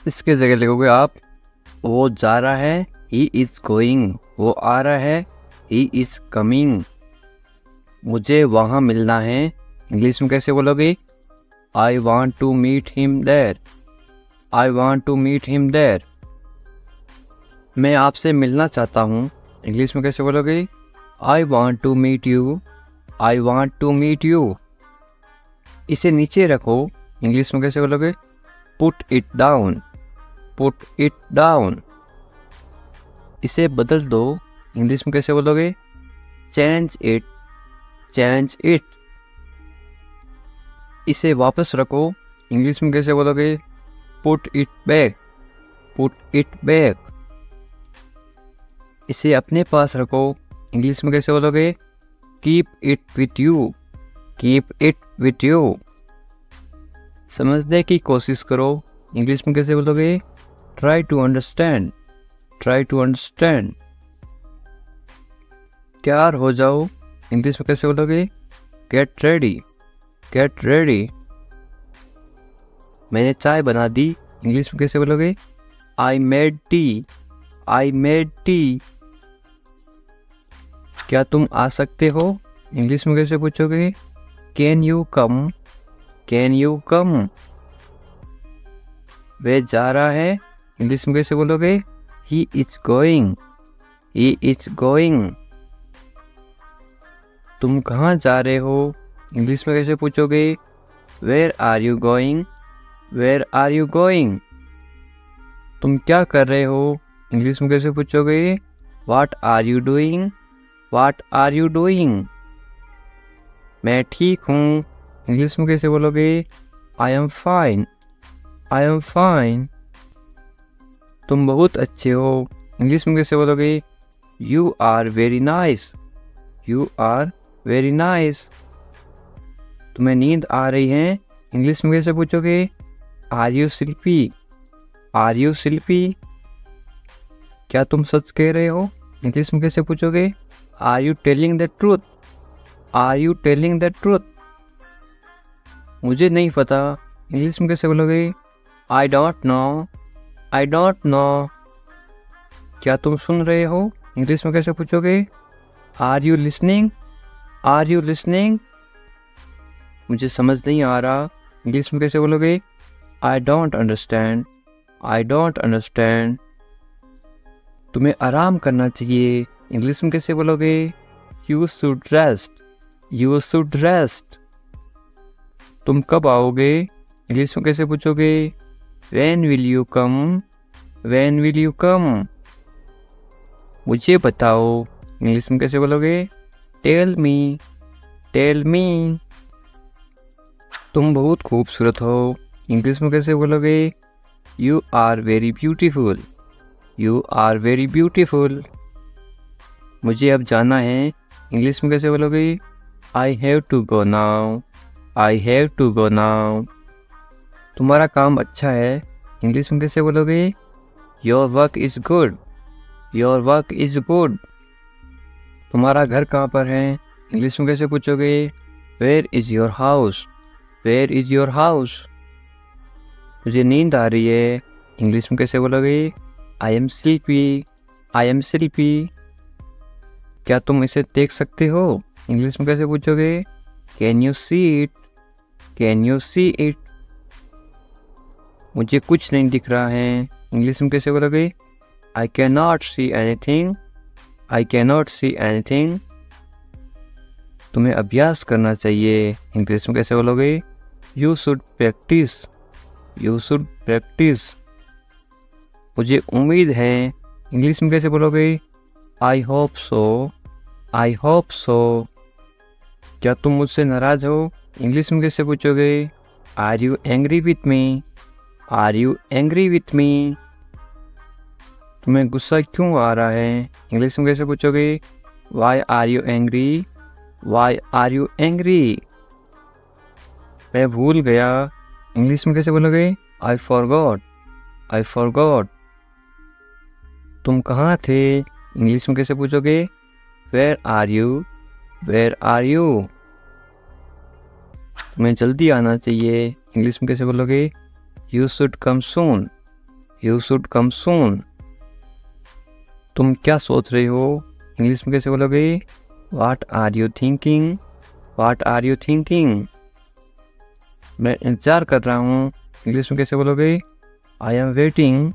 इसके जगह लिखोगे आप वो जा रहा है, ही इज गोइंग। वो आ रहा है, ही इज कमिंग। मुझे वहाँ मिलना है, इंग्लिश में कैसे बोलोगे? I want to meet him there, I want to meet him there. मैं आपसे मिलना चाहता हूँ, इंग्लिश में कैसे बोलोगे? I want to meet you, I want to meet you. इसे नीचे रखो, इंग्लिश में कैसे बोलोगे? Put it down, put it down. इसे बदल दो, इंग्लिश में कैसे बोलोगे? Change it, change it. इसे वापस रखो, इंग्लिश में कैसे बोलोगे? Put it back, put it back. इसे अपने पास रखो, इंग्लिश में कैसे बोलोगे? Keep it with you, keep it with you. समझने की कोशिश करो, इंग्लिश में कैसे बोलोगे? Try to understand, try to understand. तैयार हो जाओ, इंग्लिश में कैसे बोलोगे? Get ready, get ready. मैंने चाय बना दी, इंग्लिश में कैसे बोलोगे? I made tea, I made tea. क्या तुम आ सकते हो, इंग्लिश में कैसे पूछोगे? Can you come, can you come. वह जा रहा है, इंग्लिश में कैसे बोलोगे? He is going, he is going. तुम कहाँ जा रहे हो, इंग्लिश में कैसे पूछोगे? Where are you going, where are you going. तुम क्या कर रहे हो, इंग्लिश में कैसे पूछोगे? What are you doing, what are you doing. मैं ठीक हूँ, इंग्लिश में कैसे बोलोगे? I am fine, I am fine. तुम बहुत अच्छे हो, इंग्लिश में कैसे बोलोगे? You are very nice, you are very nice. तुम्हें नींद आ रही है, इंग्लिश में कैसे पूछोगे? Are you sleepy, are you sleepy? क्या तुम सच कह रहे हो? इंग्लिश में कैसे पूछोगे? Are you telling the truth? Are you telling the truth? मुझे नहीं पता, इंग्लिश में कैसे बोलोगे? I don't know. I don't know. क्या तुम सुन रहे हो? इंग्लिश में कैसे पूछोगे? Are you listening? Are you listening? मुझे समझ नहीं आ रहा, इंग्लिश में कैसे बोलोगे? I don't understand. I don't understand. तुम्हें आराम करना चाहिए, इंग्लिश में कैसे बोलोगे? You should rest. You should rest. तुम कब आओगे? इंग्लिश में कैसे पूछोगे? When will you come? When will you come? मुझे बताओ, इंग्लिश में कैसे बोलोगे? Tell me. Tell me. तुम बहुत खूबसूरत हो, इंग्लिश में कैसे बोलोगे? You are very beautiful. You are very beautiful. मुझे अब जाना है, इंग्लिश में कैसे बोलोगे? I have to go now. I have to go now. तुम्हारा काम अच्छा है, इंग्लिश में कैसे बोलोगे? Your work is good. Your work is good. तुम्हारा घर कहाँ पर है, इंग्लिश में कैसे पूछोगे? Where is your house? Where is your house? मुझे नींद आ रही है, इंग्लिश में कैसे बोलोगे? I am sleepy. I am sleepy. क्या तुम इसे देख सकते हो, इंग्लिश में कैसे पूछोगे? Can you see it? Can you see it? मुझे कुछ नहीं दिख रहा है, इंग्लिश में कैसे बोलोगे? I cannot see anything. I cannot see anything. तुम्हें अभ्यास करना चाहिए, इंग्लिश में कैसे बोलोगे? You should practice. You should practice. मुझे उम्मीद है, इंग्लिश में कैसे बोलोगे? I hope so. I hope so. क्या तुम मुझसे नाराज हो, इंग्लिश में कैसे पूछोगे? Are you angry with me? Are you angry with me? तुम्हें गुस्सा क्यों आ रहा है, इंग्लिश में कैसे पूछोगे? Why are you angry? Why are you angry? मैं भूल गया, इंग्लिश में कैसे बोलोगे? I forgot. I forgot. तुम कहाँ थे, इंग्लिश में कैसे पूछोगे? Where are you? Where are you? तुम्हें जल्दी आना चाहिए, इंग्लिश में कैसे बोलोगे? You should come soon. You should come soon. तुम क्या सोच रहे हो, इंग्लिश में कैसे बोलोगे? What are you thinking? What are you thinking? मैं इंतज़ार कर रहा हूँ, इंग्लिश में कैसे बोलोगे? I am waiting.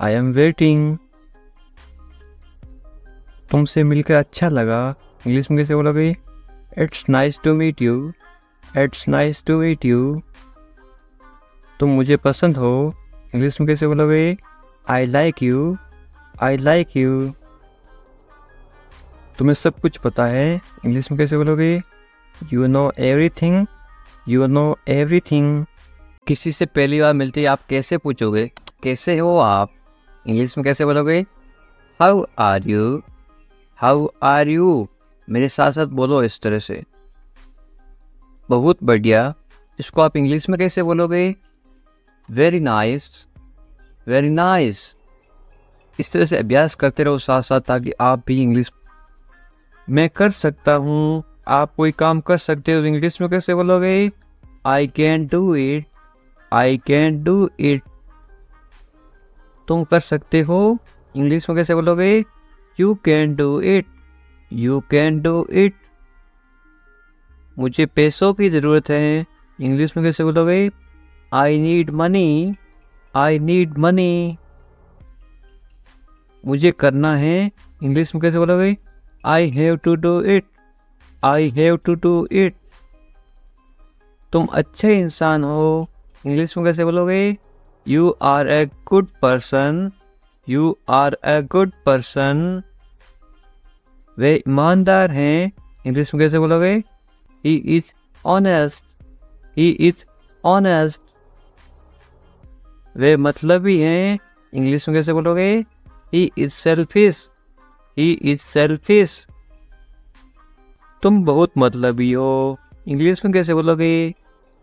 I am waiting. तुमसे मिलकर अच्छा लगा, इंग्लिश में कैसे बोलोगे? It's nice to meet you. It's nice to meet you. तुम मुझे पसंद हो, इंग्लिश में कैसे बोलोगे? I like you. I like you. तुम्हें सब कुछ पता है, इंग्लिश में कैसे बोलोगे? You know everything. You know everything. किसी से पहली बार मिलते ही आप कैसे पूछोगे? कैसे हो आप, इंग्लिश में कैसे बोलोगे? How are you? How are you? मेरे साथ साथ बोलो इस तरह से। बहुत बढ़िया। इसको आप इंग्लिश में कैसे बोलोगे? Very nice. Very nice. इस तरह से अभ्यास करते रहो साथ साथ, ताकि आप भी इंग्लिश। मैं कर सकता हूँ, आप कोई काम कर सकते हो, इंग्लिश में कैसे बोलोगे? I can do it. I can do it. तुम कर सकते हो, इंग्लिश में कैसे बोलोगे? You can do it. You can do it. मुझे पैसों की ज़रूरत है, इंग्लिश में कैसे बोलोगे? I need money. I need money. मुझे करना है, इंग्लिश में कैसे बोलोगे? I have to do it. I have to do it. तुम अच्छे इंसान हो, इंग्लिश में कैसे बोलोगे? You are a good person. You are a good person. वे ईमानदार हैं, इंग्लिश में कैसे बोलोगे? He is honest. He is honest. वे मतलबी हैं, इंग्लिश में कैसे बोलोगे? He is selfish. He is selfish. तुम बहुत मतलबी हो, इंग्लिश में कैसे बोलोगे?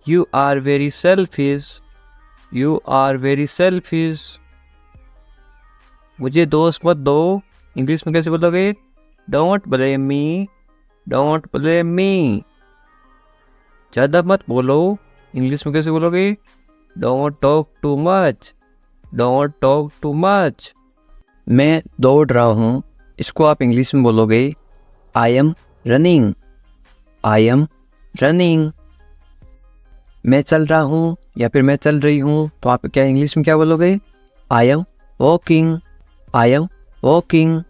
You are very selfish. You are very selfish. मुझे दोस्त मत दो, इंग्लिश में कैसे बोलोगे? Don't blame me, don't blame me. ज़्यादा मत बोलो, इंग्लिश में कैसे बोलोगे? Don't talk too much, don't talk too much. मैं दौड़ रहा हूँ, इसको आप इंग्लिश में बोलोगे I am running, I am running. मैं चल रहा हूँ या फिर मैं चल रही हूँ, तो आप क्या इंग्लिश में क्या बोलोगे? I am walking, I am walking.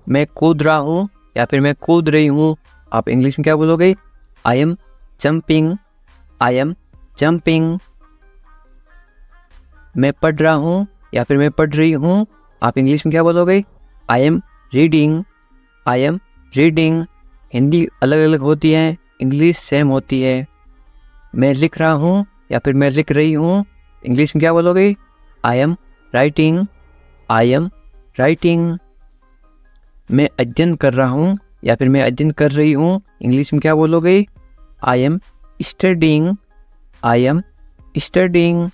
मैं कूद रहा हूँ या फिर मैं कूद रही हूँ, आप इंग्लिश में क्या बोलोगे? I M jumping, I am jumping. मैं पढ़ रहा हूँ या फिर मैं पढ़ रही हूँ, आप इंग्लिश में क्या बोलोगे? I am reading, I am reading. Hindi अलग अलग होती है, इंग्लिश सेम होती है। मैं लिख रहा हूँ या फिर मैं लिख रही हूँ, इंग्लिश में क्या बोलोगे? I am writing, I am writing. मैं अध्ययन कर रहा हूँ या फिर मैं अध्ययन कर रही हूँ, इंग्लिश में क्या बोलोगे? I am studying, I am studying.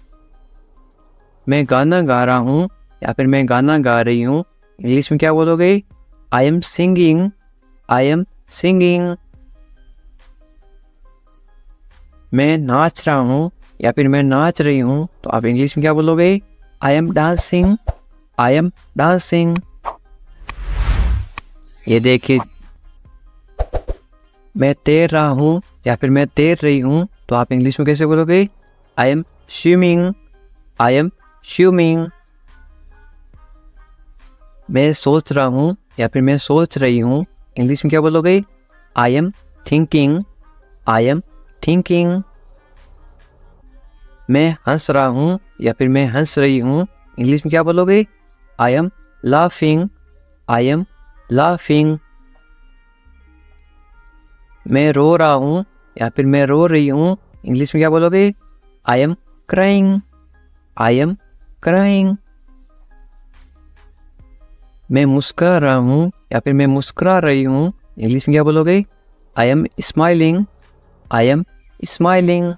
मैं गाना गा रहा हूँ या फिर मैं गाना गा रही हूँ, इंग्लिश में क्या बोलोगे? I am singing, I am singing. मैं नाच रहा हूँ या फिर मैं नाच रही हूँ, तो आप इंग्लिश में क्या बोलोगे? I M dancing, I am dancing. ये देखिए, मैं तैर रहा हूँ या फिर मैं तैर रही हूँ, तो आप इंग्लिश में कैसे बोलोगे? I M swimming, I am swimming. मैं सोच रहा हूँ या फिर मैं सोच रही हूँ, इंग्लिश में क्या बोलोगे? I am thinking, I am thinking. मैं हंस रहा हूँ या फिर मैं हंस रही हूँ, इंग्लिश में क्या बोलोगे? I am laughing, I am laughing. मैं रो रहा हूँ या फिर मैं रो रही हूँ, इंग्लिश में क्या बोलोगे? I am crying, I am crying. मैं मुस्कुरा रहा हूँ या फिर मैं मुस्कुरा रही हूँ, इंग्लिश में क्या बोलोगे? I am smiling, I am smiling.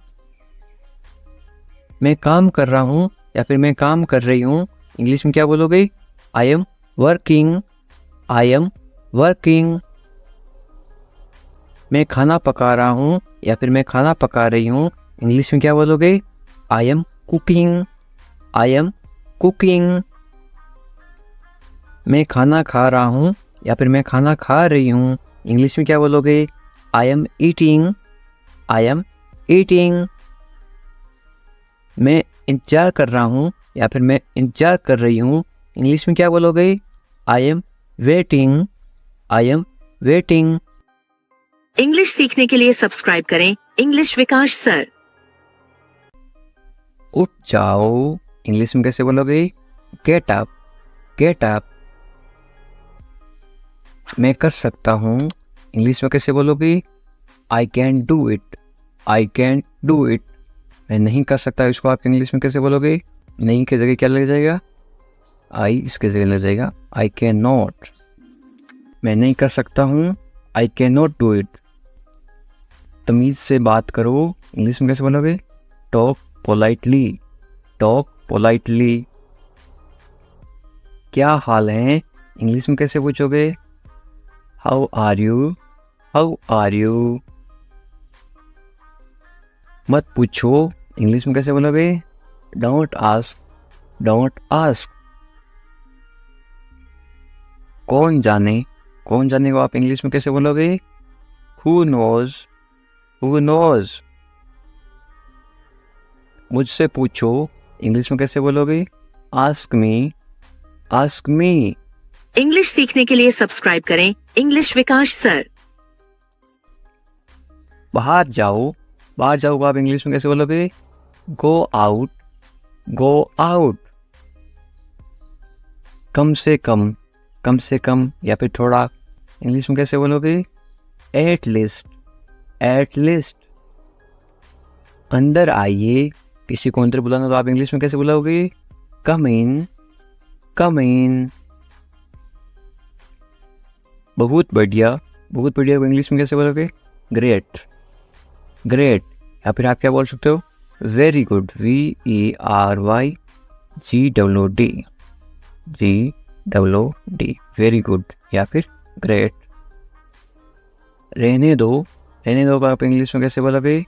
मैं काम कर रहा हूँ या फिर मैं काम कर रही हूँ, इंग्लिश में क्या बोलोगे? I am working, I am working. मैं खाना पका रहा हूँ या फिर मैं खाना पका रही हूँ, इंग्लिश में क्या बोलोगे? I am cooking, I am cooking. मैं खाना खा रहा हूँ या फिर मैं खाना खा रही हूँ, इंग्लिश में क्या बोलोगे? I am eating, I am eating. मैं इंतजार कर रहा हूँ या फिर मैं इंतजार कर रही हूँ, इंग्लिश में क्या बोलोगे? I am waiting, I am waiting. English सीखने के लिए सब्सक्राइब करें इंग्लिश विकास सर। उठ जाओ, इंग्लिश में कैसे बोलोगे? Get up, get up. मैं कर सकता हूँ, इंग्लिश में कैसे बोलोगे? I can do it, I can do it. मैं नहीं कर सकता, इसको आप इंग्लिश में कैसे बोलोगे? नहीं की जगह क्या लग जाएगा? आई इसके जगह लग जाएगा आई कैन नॉट। मैं नहीं कर सकता हूँ, I can not do it. तमीज़ से बात करो, इंग्लिश में कैसे बोलोगे? Talk politely, talk politely. क्या हाल है, इंग्लिश में कैसे पूछोगे? How are you, how are you. मत पूछो, इंग्लिश में कैसे बोलोगे? Don't ask, don't ask. कौन जाने, कौन जाने को आप इंग्लिश में कैसे बोलोगे? Who knows, who knows. मुझसे पूछो, इंग्लिश में कैसे बोलोगे? Ask me, ask me. English सीखने के लिए सब्सक्राइब करें इंग्लिश विकास सर। बाहर जाओ, बाहर जाओ को आप इंग्लिश में कैसे बोलोगे? Go out, go out. कम से कम, कम से कम या फिर थोड़ा, इंग्लिश में कैसे बोलोगे? At least, at least. अंदर आइए, किसी को अंदर बुलाना तो आप इंग्लिश में कैसे बुलाओगे? कम इन, कम इन। बहुत बढ़िया, बहुत बढ़िया को इंग्लिश में कैसे बोलोगे? Great, great. या फिर आप क्या बोल सकते हो? Very good, VERYGWD, GWD, very good या फिर ग्रेट। रहने दो, रहने दो को आप इंग्लिश में कैसे बोलोगे?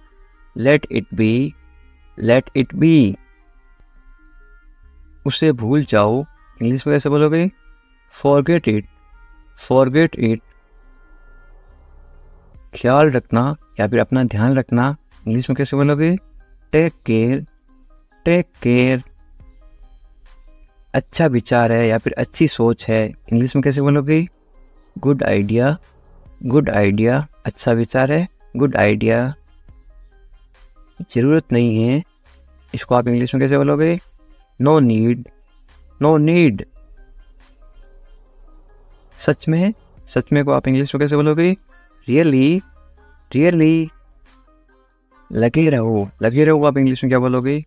Let it be, let it be. उसे भूल जाओ, इंग्लिश में कैसे बोलोगे? Forget it, forget it. ख्याल रखना या फिर अपना ध्यान रखना, इंग्लिश में कैसे बोलोगे? Take care, take care. अच्छा विचार है या फिर अच्छी सोच है, इंग्लिश में कैसे बोलोगे? Good idea, good idea. अच्छा विचार है, गुड आइडिया। ज़रूरत नहीं है, इसको आप इंग्लिश में कैसे बोलोगे? No need, no need. सच में, सच में को आप इंग्लिश में कैसे बोलोगे? Really, really. लगे रहो, लगे रहो आप इंग्लिश में क्या बोलोगे?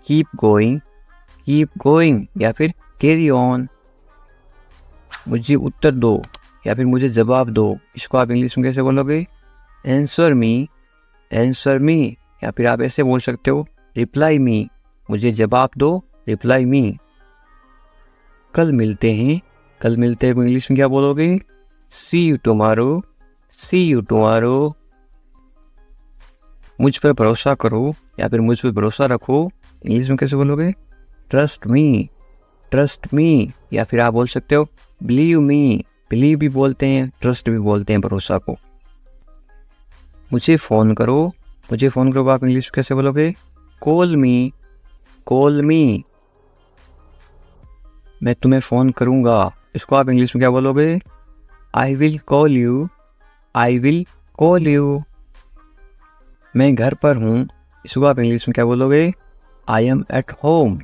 कीप गोइंग, कीप गोइंग या फिर कैरी ऑन। मुझे उत्तर दो या फिर मुझे जवाब दो, इसको आप इंग्लिश में कैसे बोलोगे? आंसर मी, आंसर मी या फिर आप ऐसे बोल सकते हो रिप्लाई मी, मुझे जवाब दो, रिप्लाई मी। कल मिलते हैं, कल मिलते हैं को इंग्लिश में क्या बोलोगे? See you tomorrow, see you tomorrow. मुझ पर भरोसा करो या फिर मुझ पर भरोसा रखो, इंग्लिश में कैसे बोलोगे? ट्रस्ट मी, ट्रस्ट मी या फिर आप बोल सकते हो बिलीव मी। बिलीव भी बोलते हैं, ट्रस्ट भी बोलते हैं भरोसा को। मुझे फ़ोन करो, मुझे फ़ोन करो आप इंग्लिश में कैसे बोलोगे? कॉल मी, कॉल मी। मैं तुम्हें फ़ोन करूँगा, इसको आप इंग्लिश में क्या बोलोगे? I will call you, I will call you. मैं घर पर हूँ, इसको आप इंग्लिश में क्या बोलोगे? I am at home,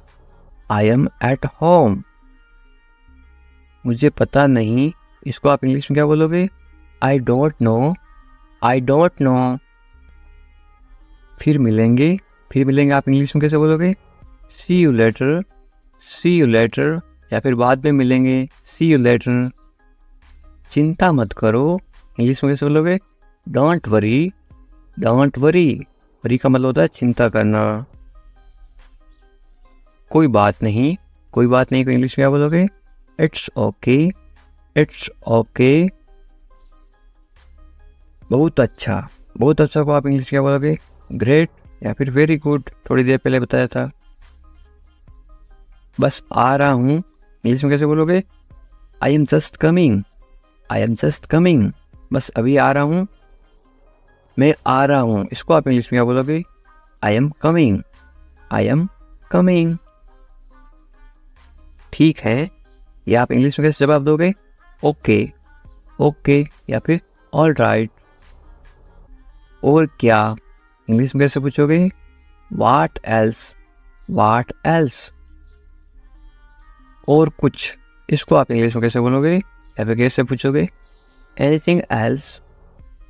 I am at home. मुझे पता नहीं, इसको आप इंग्लिश में क्या बोलोगे? I don't know, I don't know. फिर मिलेंगे, फिर मिलेंगे आप इंग्लिश में कैसे बोलोगे? See you later, see you later या फिर बाद में मिलेंगे, सी यू लेटर। चिंता मत करो, इंग्लिश में कैसे बोलोगे? Don't worry, don't worry. Worry का मतलब होता है चिंता करना। कोई बात नहीं, कोई बात नहीं को इंग्लिश में क्या बोलोगे? It's okay, it's okay. बहुत अच्छा, बहुत अच्छा को आप इंग्लिश में क्या बोलोगे? ग्रेट या फिर वेरी गुड, थोड़ी देर पहले बताया था। बस आ रहा हूँ, इंग्लिश में कैसे बोलोगे? I am just coming, I am just coming. बस अभी आ रहा हूँ, मैं आ रहा हूँ, इसको आप इंग्लिश में क्या बोलोगे? I am coming, I am coming. ठीक है, या आप इंग्लिश में कैसे जवाब दोगे? ओके, ओके या फिर ऑल राइट। और क्या, इंग्लिश में कैसे पूछोगे? What else, what else. और कुछ, इसको आप इंग्लिश में कैसे बोलोगे या फिर कैसे पूछोगे? Anything else,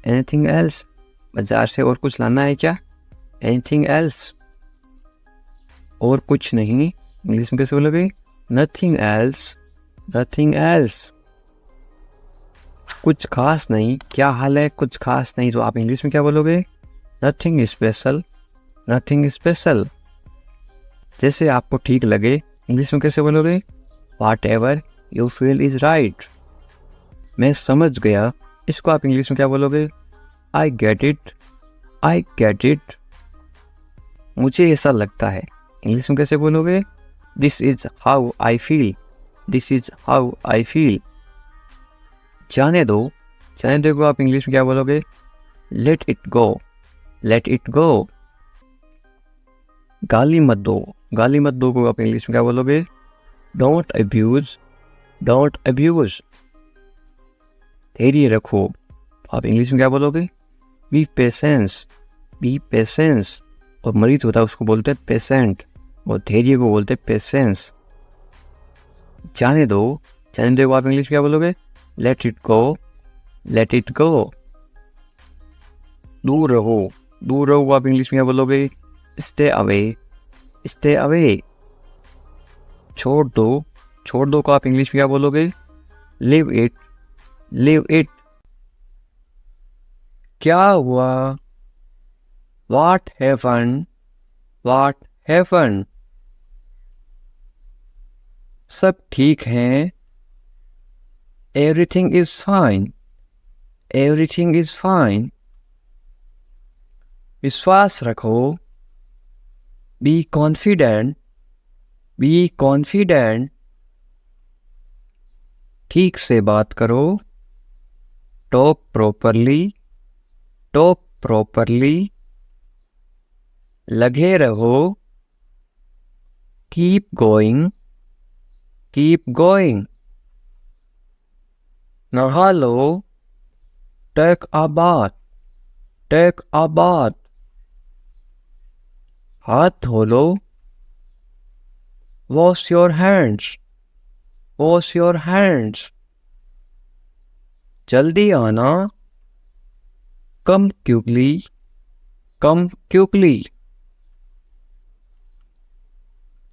anything else. बाजार से और कुछ लाना है क्या? Anything else. और कुछ नहीं, इंग्लिश में कैसे बोलोगे? Nothing else, nothing else. कुछ खास नहीं, क्या हाल है? कुछ खास नहीं, तो आप इंग्लिश में क्या बोलोगे? Nothing special, nothing special. जैसे आपको ठीक लगे, इंग्लिश में कैसे बोलोगे? Whatever you feel is right। मैं समझ गया, इसको आप इंग्लिश में क्या बोलोगे? I get it, I get it। मुझे ऐसा लगता है, इंग्लिश में कैसे बोलोगे? This is how I feel, this is how I feel। जाने दो, जाने दो को आप इंग्लिश में क्या बोलोगे? Let it go, let it go। गाली मत दो, गाली मत दो को आप इंग्लिश में क्या बोलोगे? Don't abuse, don't abuse। धैर्य रखो, आप इंग्लिश में क्या बोलोगे? Be patience, be patience। और मरीज होता है उसको बोलते हैं पेशेंट, और धैर्य को बोलते हैं पेशेंस। जाने दो, जाने दो को आप इंग्लिश में क्या बोलोगे? Let it go, let it go। दूर रहो, दूर रहो को आप इंग्लिश में क्या बोलोगे? Stay away, stay away। छोड़ दो, छोड़ दो को आप इंग्लिश में क्या बोलोगे? Leave it, leave it। क्या हुआ? What happened, What happened? सब ठीक हैं. Everything is fine. Everything is fine. विश्वास रखो. Be confident. Be confident. ठीक से बात करो. Talk properly. Talk properly. लगे रहो. Keep going. Keep going. नहा लो. Take a bath. Take a bath. हाथ धो लो. Wash your hands. Wash your hands. जल्दी आना. Come quickly. Come quickly.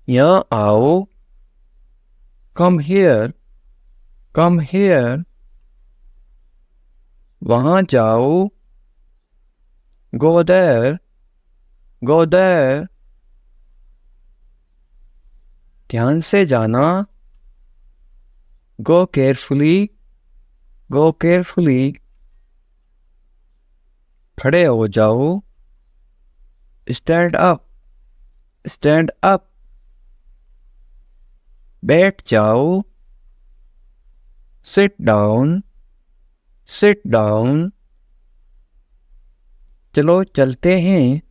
यहाँ आओ. Come here. Come here. वहाँ जाओ. Go there. Go there. ध्यान से जाना. Go carefully. Go carefully. खड़े हो जाओ. Stand up. Stand up. बैठ जाओ. Sit down. Sit down. चलो चलते हैं.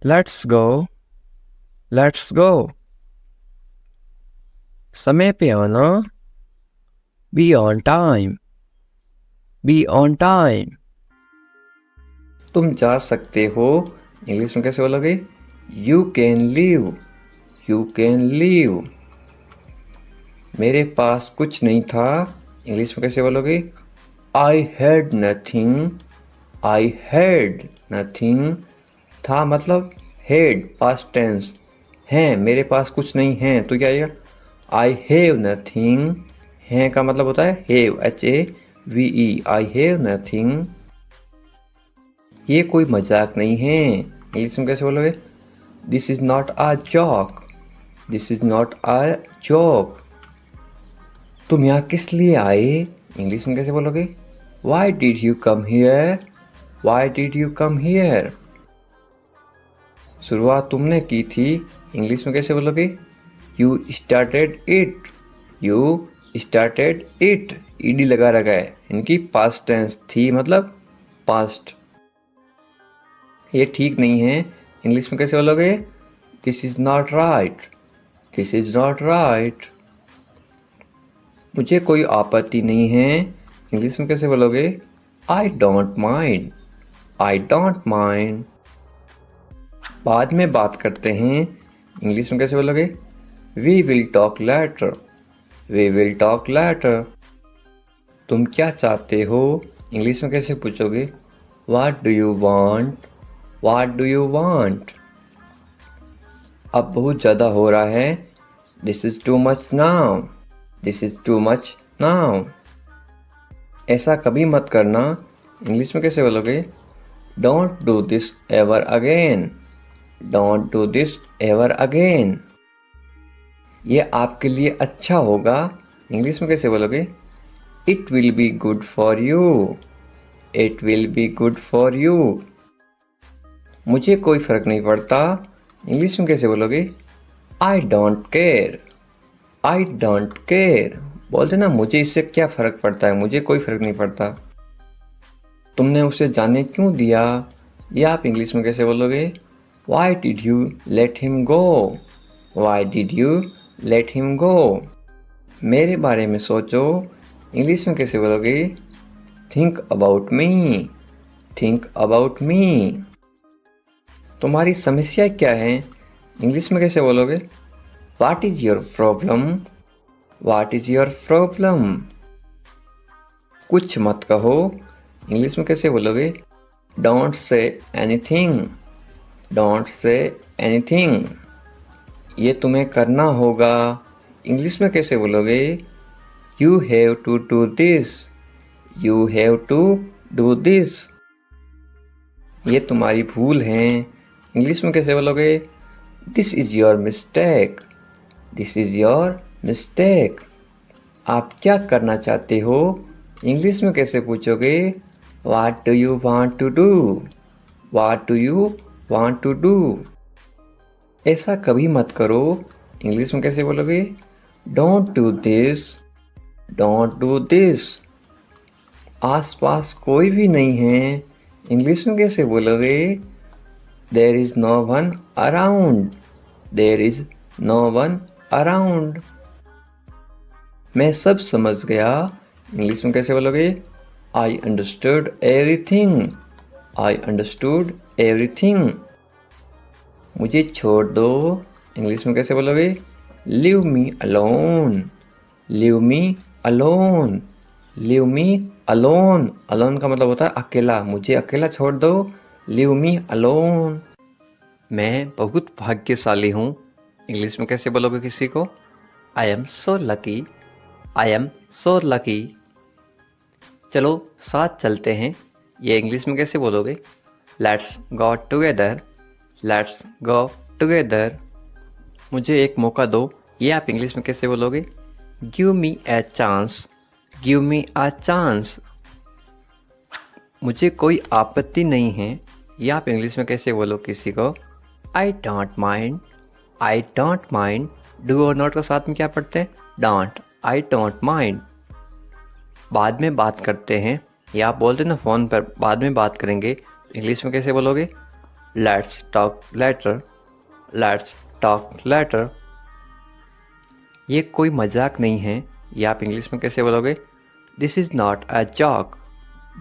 Let's go. Let's go. समय पे आना. Be on time. Be on time. तुम जा सकते हो. इंग्लिश में कैसे बोलोगे? You can leave. You can leave. मेरे पास कुछ नहीं था. इंग्लिश में कैसे बोलोगे? I had nothing. I had nothing. था मतलब had past tense. है मेरे पास कुछ नहीं है तो क्या आएगा? I have nothing. है का मतलब होता है have. HAVE. I have nothing. ये कोई मजाक नहीं है. इंग्लिश में कैसे बोलोगे? This is not a joke. This is not a joke. तुम यहाँ किस लिए आए? इंग्लिश में कैसे बोलोगे? Why did you come here? Why did you come here? शुरुआत तुमने की थी. इंग्लिश में कैसे बोलोगे? You started it. You started it. ed लगा रखा है. इनकी past tense थी मतलब past. ये ठीक नहीं है. इंग्लिश में कैसे बोलोगे? This is not right. This is not right. मुझे कोई आपत्ति नहीं है. इंग्लिश में कैसे बोलोगे? I don't mind. I don't mind. बाद में बात करते हैं. इंग्लिश में कैसे बोलोगे? We will talk later. We will talk later. तुम क्या चाहते हो? इंग्लिश में कैसे पूछोगे? What do you want? What do you want? अब बहुत ज़्यादा हो रहा है. This is too much now. This is too much now. ऐसा कभी मत करना. इंग्लिश में कैसे बोलोगे? Don't do this ever again. Don't do this ever again. ये आपके लिए अच्छा होगा. इंग्लिश में कैसे बोलोगे? It will be good for you. It will be good for you. मुझे कोई फ़र्क नहीं पड़ता. इंग्लिश में कैसे बोलोगे? I don't care. I don't care. बोलते ना मुझे इससे क्या फ़र्क पड़ता है, मुझे कोई फ़र्क नहीं पड़ता. तुमने उसे जाने क्यों दिया? ये आप इंग्लिश में कैसे बोलोगे? Why did you let him go? Why did you let him go? मेरे बारे में सोचो. इंग्लिश में कैसे बोलोगे? Think about me. Think about me. तुम्हारी समस्या क्या है? इंग्लिश में कैसे बोलोगे? What is your problem? What is your problem? कुछ मत कहो. इंग्लिश में कैसे बोलोगे? Don't say anything. Don't say anything. ये तुम्हें करना होगा. इंग्लिश में कैसे बोलोगे? You have to do this. You have to do this. ये तुम्हारी भूल है. इंग्लिश में कैसे बोलोगे? This is your mistake, this is your mistake. आप क्या करना चाहते हो? इंग्लिश में कैसे पूछोगे? What do you want to do, what do you want to do. ऐसा कभी मत करो, इंग्लिश में कैसे बोलोगे? Don't do this, don't do this. आसपास कोई भी नहीं है, इंग्लिश में कैसे बोलोगे? There is no one around, there is no one around. मैं सब समझ गया, इंग्लिश में कैसे बोलोगे? I understood everything, I understood everything. मुझे छोड़ दो, इंग्लिश में कैसे बोलोगे? Leave me alone, leave me alone, leave me alone. Alone का मतलब होता है अकेला, मुझे अकेला छोड़ दो, लीव मी अलोन। मैं बहुत भाग्यशाली हूँ, इंग्लिश में कैसे बोलोगे किसी को? I am so lucky, I am so lucky. चलो साथ चलते हैं, ये इंग्लिश में कैसे बोलोगे? Let's go together, let's go together. मुझे एक मौका दो, ये आप इंग्लिश में कैसे बोलोगे? Give me a chance, give me a chance. मुझे कोई आपत्ति नहीं है, ये आप इंग्लिश में कैसे बोलो किसी को? I don't mind, I don't mind. Do और नॉट को साथ में क्या पढ़ते हैं? Don't, I don't mind. बाद में बात करते हैं, या आप बोलते ना फ़ोन पर बाद में बात करेंगे, इंग्लिश में कैसे बोलोगे? Let's talk later, let's talk later. ये कोई मजाक नहीं है, ये आप इंग्लिश में कैसे बोलोगे? This is not a joke,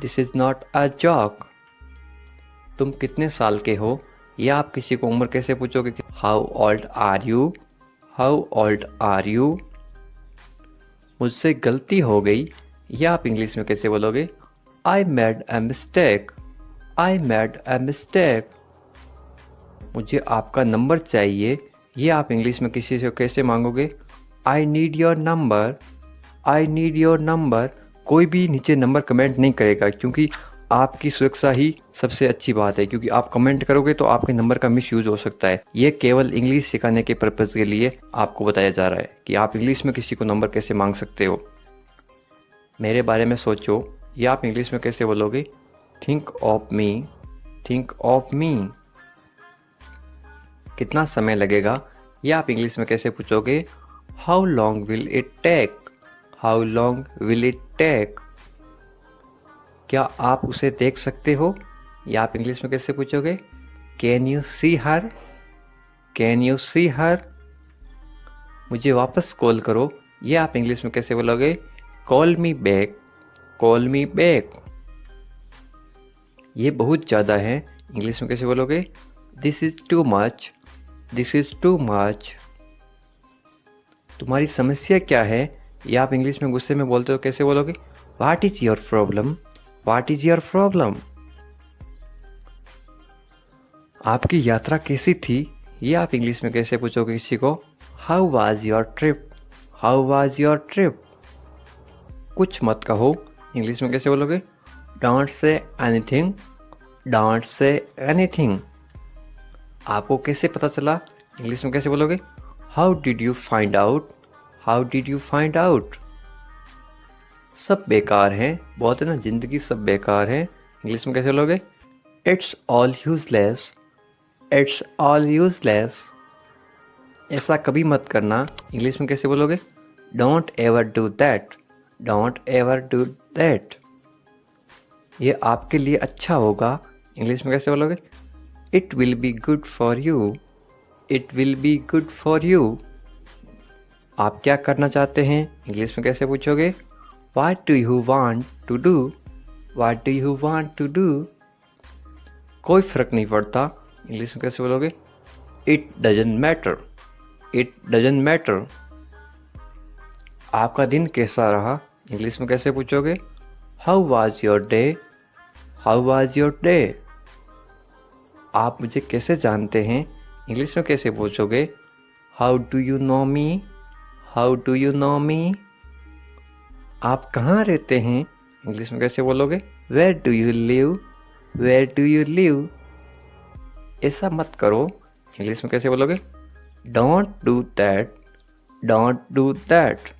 this is not a joke. तुम कितने साल के हो, या आप किसी को उम्र कैसे पूछोगे? How old are you, how old are you. मुझसे गलती हो गई, या आप इंग्लिश में कैसे बोलोगे? I made a mistake, I made a mistake. मुझे आपका नंबर चाहिए, ये आप इंग्लिश में किसी से कैसे मांगोगे? I need your number, I need your number. कोई भी नीचे नंबर कमेंट नहीं करेगा, क्योंकि आपकी सुरक्षा ही सबसे अच्छी बात है, क्योंकि आप कमेंट करोगे तो आपके नंबर का मिस यूज़ हो सकता है। ये केवल इंग्लिश सिखाने के पर्पज़ के लिए आपको बताया जा रहा है कि आप इंग्लिश में किसी को नंबर कैसे मांग सकते हो। मेरे बारे में सोचो, ये आप इंग्लिश में कैसे बोलोगे? Think of me, think of me. कितना समय लगेगा, ये आप इंग्लिश में कैसे पूछोगे? How long will it take, how long will it take. क्या आप उसे देख सकते हो, या आप इंग्लिश में कैसे पूछोगे? Can you see her, can you see her. मुझे वापस कॉल करो, ये आप इंग्लिश में कैसे बोलोगे? Call me back, call me back. ये बहुत ज़्यादा है, इंग्लिश में कैसे बोलोगे? This is too much, this is too much. तुम्हारी समस्या क्या है, या आप इंग्लिश में गुस्से में बोलते हो कैसे बोलोगे? What is your problem, what is your problem. आपकी यात्रा कैसी थी, ये आप इंग्लिश में कैसे पूछोगे किसी को? How was your trip, how was your trip. कुछ मत कहो, इंग्लिश में कैसे बोलोगे? Don't say anything, don't say anything. आपको कैसे पता चला, इंग्लिश में कैसे बोलोगे? How did you find out, how did you find out. सब बेकार है, बोलते ना ज़िंदगी सब बेकार है, इंग्लिश में कैसे बोलोगे? It's all useless, it's all useless. ऐसा कभी मत करना, इंग्लिश में कैसे बोलोगे? Don't ever do that, don't ever do that. ये आपके लिए अच्छा होगा, इंग्लिश में कैसे बोलोगे? It will be good for you, it will be good for you. आप क्या करना चाहते हैं, इंग्लिश में कैसे पूछोगे? What do you want to do, what do you want to do. कोई फ़र्क नहीं पड़ता, इंग्लिश में कैसे बोलोगे? It doesn't matter, it doesn't matter. आपका दिन कैसा रहा, इंग्लिश में कैसे पूछोगे? How was your day, how was your day. आप मुझे कैसे जानते हैं, इंग्लिश में कैसे पूछोगे? How do you know me, how do you know me. आप कहाँ रहते हैं, इंग्लिश में कैसे बोलोगे? Where do you live, where do you live. ऐसा मत करो, इंग्लिश में कैसे बोलोगे? Don't do that, don't do that.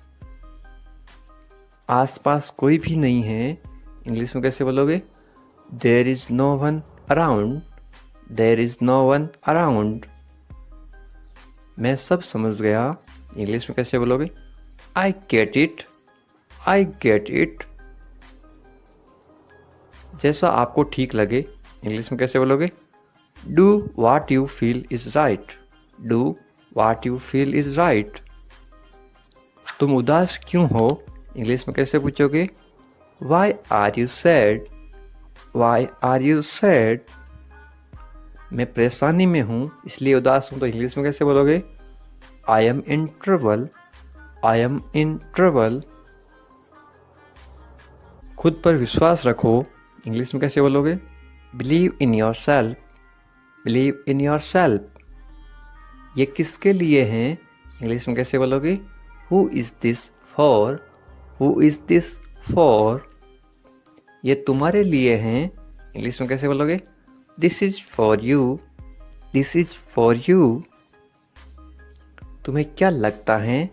आसपास कोई भी नहीं है, इंग्लिश में कैसे बोलोगे? There is no one around, there is no one around. मैं सब समझ गया, इंग्लिश में कैसे बोलोगे? I get it, I get it. जैसा आपको ठीक लगे, इंग्लिश में कैसे बोलोगे? Do what you feel is right, do what you feel is right. तुम उदास क्यों हो, इंग्लिश में कैसे पूछोगे? Why are you sad, why are you sad. मैं परेशानी में हूँ इसलिए उदास हूँ, तो इंग्लिश में कैसे बोलोगे? I M in trouble, I am in trouble. खुद पर विश्वास रखो, इंग्लिश में कैसे बोलोगे? Believe in your self, believe in your self. ये किसके लिए हैं, इंग्लिश में कैसे बोलोगे? Who is this for, who is this for. ये तुम्हारे लिए हैं, इंग्लिश में कैसे बोलोगे? This is for you, this is for you. तुम्हें क्या लगता है,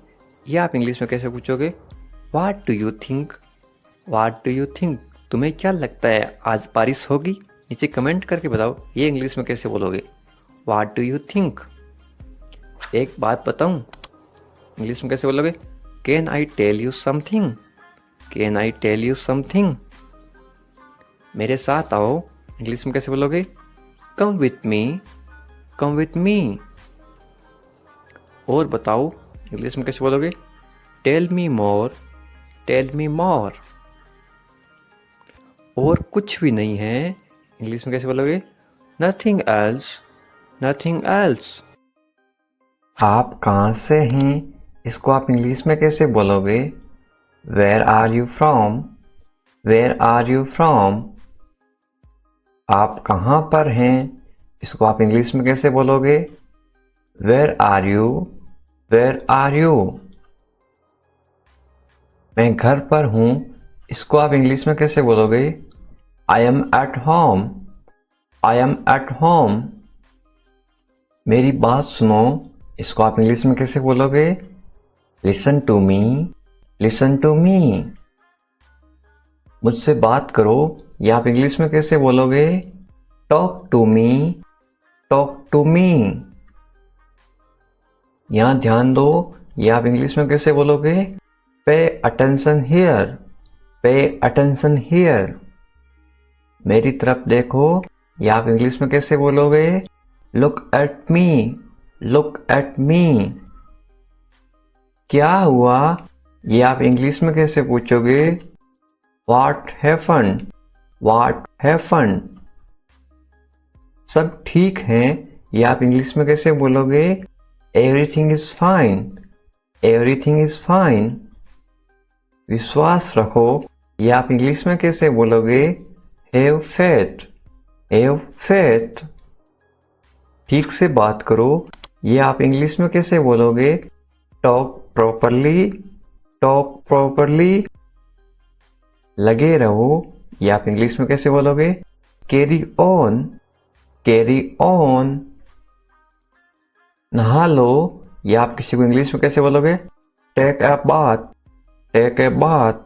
ये आप इंग्लिश में कैसे पूछोगे? वाट do you think, watt do you think. तुम्हें क्या लगता है आज बारिश होगी? नीचे कमेंट करके बताओ, ये इंग्लिश में कैसे बोलोगे? What do you think. एक बात बताऊं, इंग्लिश में कैसे बोलोगे? Can I tell you something, can I tell you something. मेरे साथ आओ, इंग्लिश में कैसे बोलोगे? Come with me, come with me. और बताओ, इंग्लिश में कैसे बोलोगे? Tell me more, tell me more. और कुछ भी नहीं है, इंग्लिश में कैसे बोलोगे? Nothing else, nothing else. आप कहाँ से हैं, इसको आप इंग्लिश में कैसे बोलोगे? Where are you from, where are you from. आप कहाँ पर हैं, इसको आप इंग्लिश में कैसे बोलोगे? Where are you, where are you. मैं घर पर हूँ, इसको आप इंग्लिश में कैसे बोलोगे? I am at home, I am at home. मेरी बात सुनो, इसको आप इंग्लिश में कैसे बोलोगे? Listen to me, listen to me. मुझसे बात करो, ये आप इंग्लिश में कैसे बोलोगे? Talk to me, talk to me. यहाँ ध्यान दो, ये आप इंग्लिश में कैसे बोलोगे? Pay attention here, pay attention here. मेरी तरफ देखो, ये आप इंग्लिश में कैसे बोलोगे? Look at me, look at मी। क्या हुआ, ये आप इंग्लिश में कैसे पूछोगे? What happened, what happened. सब ठीक है, ये आप इंग्लिश में कैसे बोलोगे? Everything is fine, everything is fine. विश्वास रखो, ये आप इंग्लिश में कैसे बोलोगे? Have faith, have faith. ठीक से बात करो, ये आप इंग्लिश में कैसे बोलोगे? Talk properly, talk properly. लगे रहो, ये आप इंग्लिश में कैसे बोलोगे? Carry on, carry on. नहा लो, ये आप किसी को इंग्लिश में कैसे बोलोगे? Take a bath, take a bath.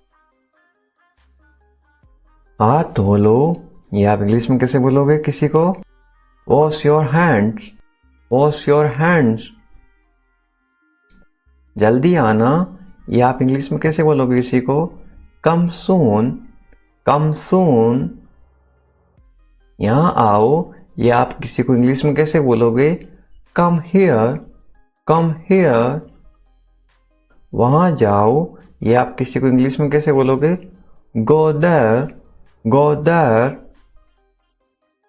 हाथ धो लो, ये आप इंग्लिश में कैसे बोलोगे किसी को? Wash your hands, wash your hands. जल्दी आना, ये आप इंग्लिश में कैसे बोलोगे किसी को? कम सून, कम सून। यहाँ आओ, ये आप किसी को इंग्लिश में कैसे बोलोगे? Come here, come here. वहाँ जाओ, ये आप किसी को इंग्लिश में कैसे बोलोगे? Go there, go there.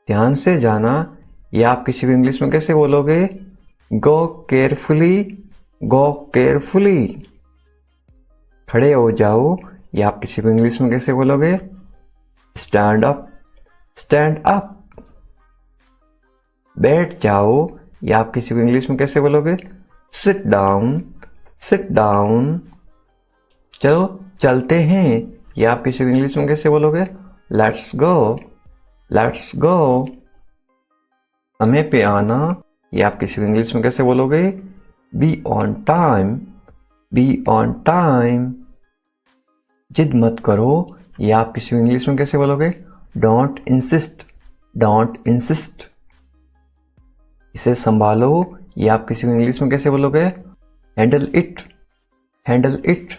ध्यान से जाना, ये आप किसी को इंग्लिश में कैसे बोलोगे? गो केयरफुली, गो केयरफुली। खड़े हो जाओ, ये आप किसी को इंग्लिश में कैसे बोलोगे? Stand up, stand up. बैठ जाओ, ये आप किसी को इंग्लिश में कैसे बोलोगे? Sit down, sit down. चलो चलते हैं, ये आप किसी को इंग्लिश में कैसे बोलोगे? Let's go, let's go. समय पे आना, ये आप किसी को इंग्लिश में कैसे बोलोगे? Be on time, be on time. जिद मत करो, ये आप किसी को इंग्लिश में कैसे बोलोगे? Don't insist, don't insist. इसे संभालो, ये आप किसी को इंग्लिश में कैसे बोलोगे? Handle it, handle it.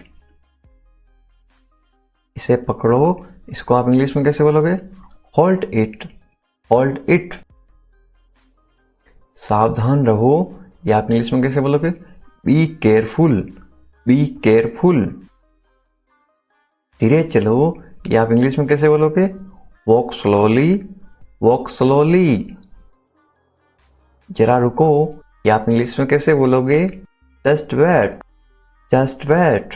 इसे पकड़ो, इसको आप इंग्लिश में कैसे बोलोगे? Hold it, hold it. सावधान रहो, या आप इंग्लिश में कैसे बोलोगे? Be careful, be careful. धीरे चलो, या आप इंग्लिश में कैसे बोलोगे? Walk slowly, walk slowly. जरा रुको, या आप इंग्लिश में कैसे बोलोगे? Just wait, just wait.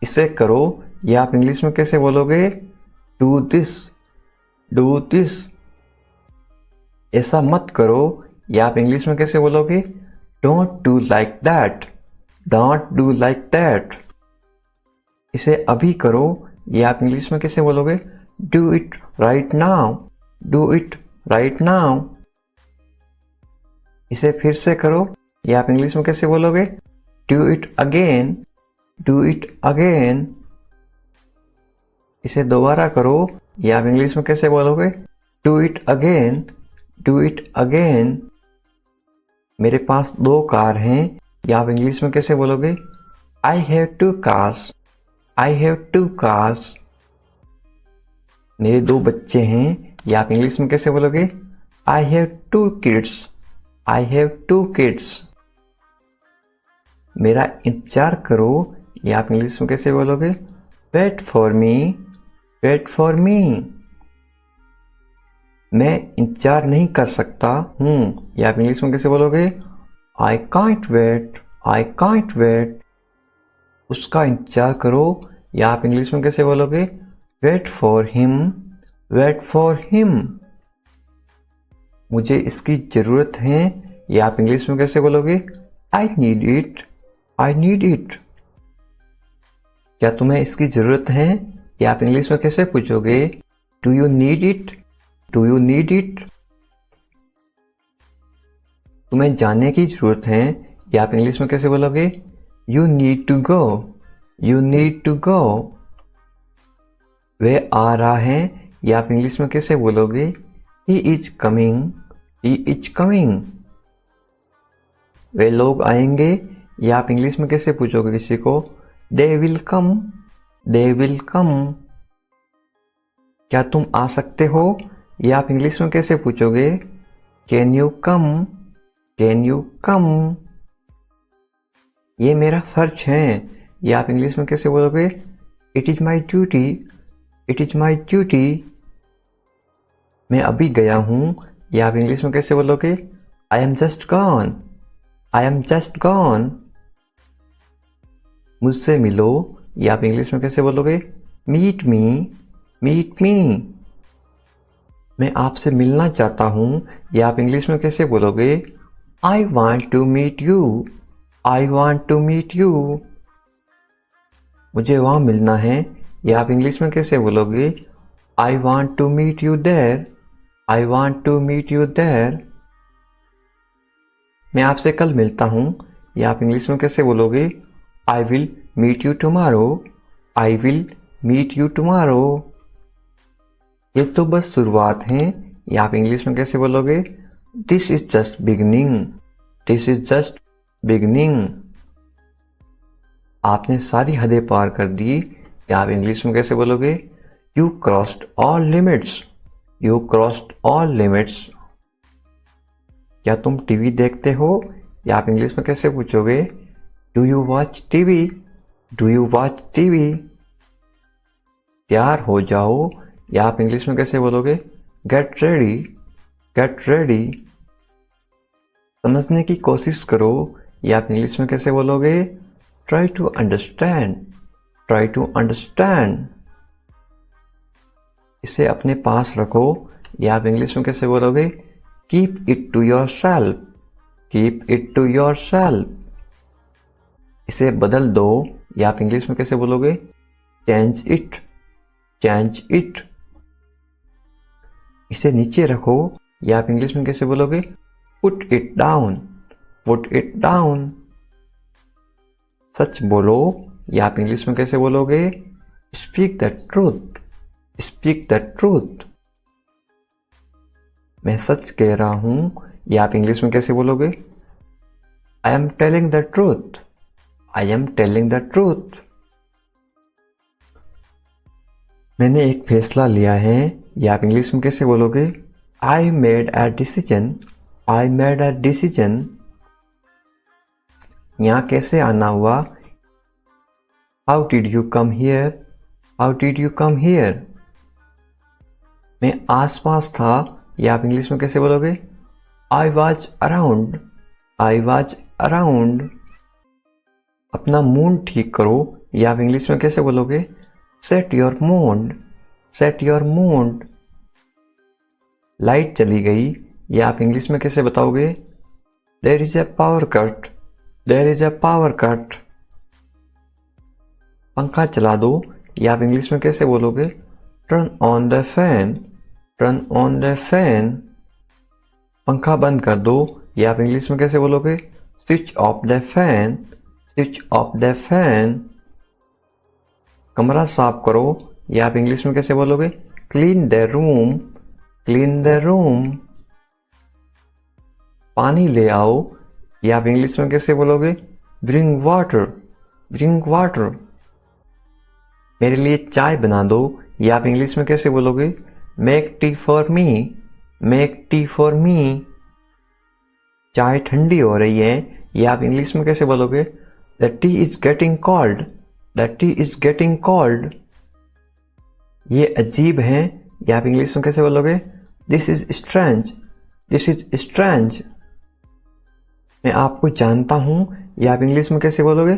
इसे करो, या आप इंग्लिश में कैसे बोलोगे? Do this, do this. ऐसा मत करो, या आप इंग्लिश में कैसे बोलोगे? Don't do like that, don't do like that. इसे अभी करो, या आप इंग्लिश में कैसे बोलोगे? Do it right now, do it right now. इसे फिर से करो, या आप इंग्लिश में कैसे बोलोगे? Do it again, do it again. इसे दोबारा करो, या आप इंग्लिश में कैसे बोलोगे? Do it again, do it again. मेरे पास 2 कार हैं, या आप इंग्लिश में कैसे बोलोगे? I have 2 cars, I have 2 cars. मेरे 2 बच्चे हैं, या आप इंग्लिश में कैसे बोलोगे? I have 2 kids, I have 2 kids. मेरा इंतजार करो, या आप इंग्लिश में कैसे बोलोगे? Wait for me, wait for me. मैं इंतजार नहीं कर सकता हूँ, या आप इंग्लिश में कैसे बोलोगे? I can't wait, I can't wait. उसका इंतजार करो, या आप इंग्लिश में कैसे बोलोगे? Wait for him, wait for him. मुझे इसकी जरूरत है, या आप इंग्लिश में कैसे बोलोगे? I need it, I need it. क्या तुम्हें इसकी जरूरत है, या आप इंग्लिश में कैसे पूछोगे? Do you need it, do you need it. तुम्हें जाने की जरूरत है, या आप इंग्लिश में कैसे बोलोगे? You need to go, you need to go. वह आ रहा है, या आप इंग्लिश में कैसे बोलोगे? He is coming, he is coming. वे लोग आएंगे, या आप इंग्लिश में कैसे पूछोगे किसी को? They will come, they will come. क्या तुम आ सकते हो, या आप इंग्लिश में कैसे पूछोगे? Can you come, can you कम। ये मेरा फर्ज है, या आप इंग्लिश में कैसे बोलोगे? It is my duty, it is my duty. मैं अभी गया हूँ, या आप इंग्लिश में कैसे बोलोगे? I am just gone, I am just gone. मुझसे मिलो, या आप इंग्लिश में कैसे बोलोगे? Meet me, meet me. मैं आपसे मिलना चाहता हूँ, या आप इंग्लिश में कैसे बोलोगे? I want to meet you, I want to meet you. मुझे वहाँ मिलना है, या आप इंग्लिश में कैसे बोलोगे? I want to meet you there, I want to meet you there. मैं आपसे कल मिलता हूँ, या आप इंग्लिश में कैसे बोलोगे? I will meet you tomorrow, I will meet you tomorrow. ये तो बस शुरुआत है, या आप इंग्लिश में कैसे बोलोगे? This is just beginning, this is just beginning. आपने सारी हदें पार कर दी, या आप इंग्लिश में कैसे बोलोगे? You crossed all limits, you crossed all limits. क्या तुम टीवी देखते हो, या आप इंग्लिश में कैसे पूछोगे? Do you watch TV, do you watch TV. तैयार हो जाओ, या आप इंग्लिश में कैसे बोलोगे? Get ready, get ready. समझने की कोशिश करो, या आप इंग्लिश में कैसे बोलोगे? Try to understand, try to understand. इसे अपने पास रखो, या आप इंग्लिश में कैसे बोलोगे? Keep it to yourself, keep it to yourself. इसे बदल दो, या आप इंग्लिश में कैसे बोलोगे? Change it, change it. इसे नीचे रखो, ये आप इंग्लिश में कैसे बोलोगे? Put it down, put it down. सच बोलो, ये आप इंग्लिश में कैसे बोलोगे? Speak the truth, speak the truth. मैं सच कह रहा हूं, ये आप इंग्लिश में कैसे बोलोगे? I am telling the truth, I am telling the truth. मैंने एक फैसला लिया है, ये आप इंग्लिश में कैसे बोलोगे? I made a decision, I made a decision. यहां कैसे आना हुआ? How did you come here, how did you come here. मैं आसपास था, ये आप इंग्लिश में कैसे बोलोगे? I was around, I was around. अपना मूड ठीक करो, ये आप इंग्लिश में कैसे बोलोगे? Set your mood, set your mood. Light चली गई, ये आप इंग्लिश में कैसे बताओगे? There is a power cut, there is a power cut. पंखा चला दो, ये आप इंग्लिश में कैसे बोलोगे? Turn on the fan, turn on the fan. पंखा बंद कर दो, ये आप इंग्लिश में कैसे बोलोगे? Switch off the fan, switch off the fan. कमरा साफ करो, ये आप इंग्लिश में कैसे बोलोगे? Clean the room, clean the room. पानी ले आओ, ये आप इंग्लिश में कैसे बोलोगे? Bring water, bring water. मेरे लिए चाय बना दो, ये आप इंग्लिश में कैसे बोलोगे? Make tea for me, make tea for me. चाय ठंडी हो रही है, ये आप इंग्लिश में कैसे बोलोगे? The T is getting cold, the T is getting cold. ये अजीब है, ये आप इंग्लिश में कैसे बोलोगे? This is strange, this is strange. मैं आपको जानता हूं, ये आप इंग्लिश में कैसे बोलोगे?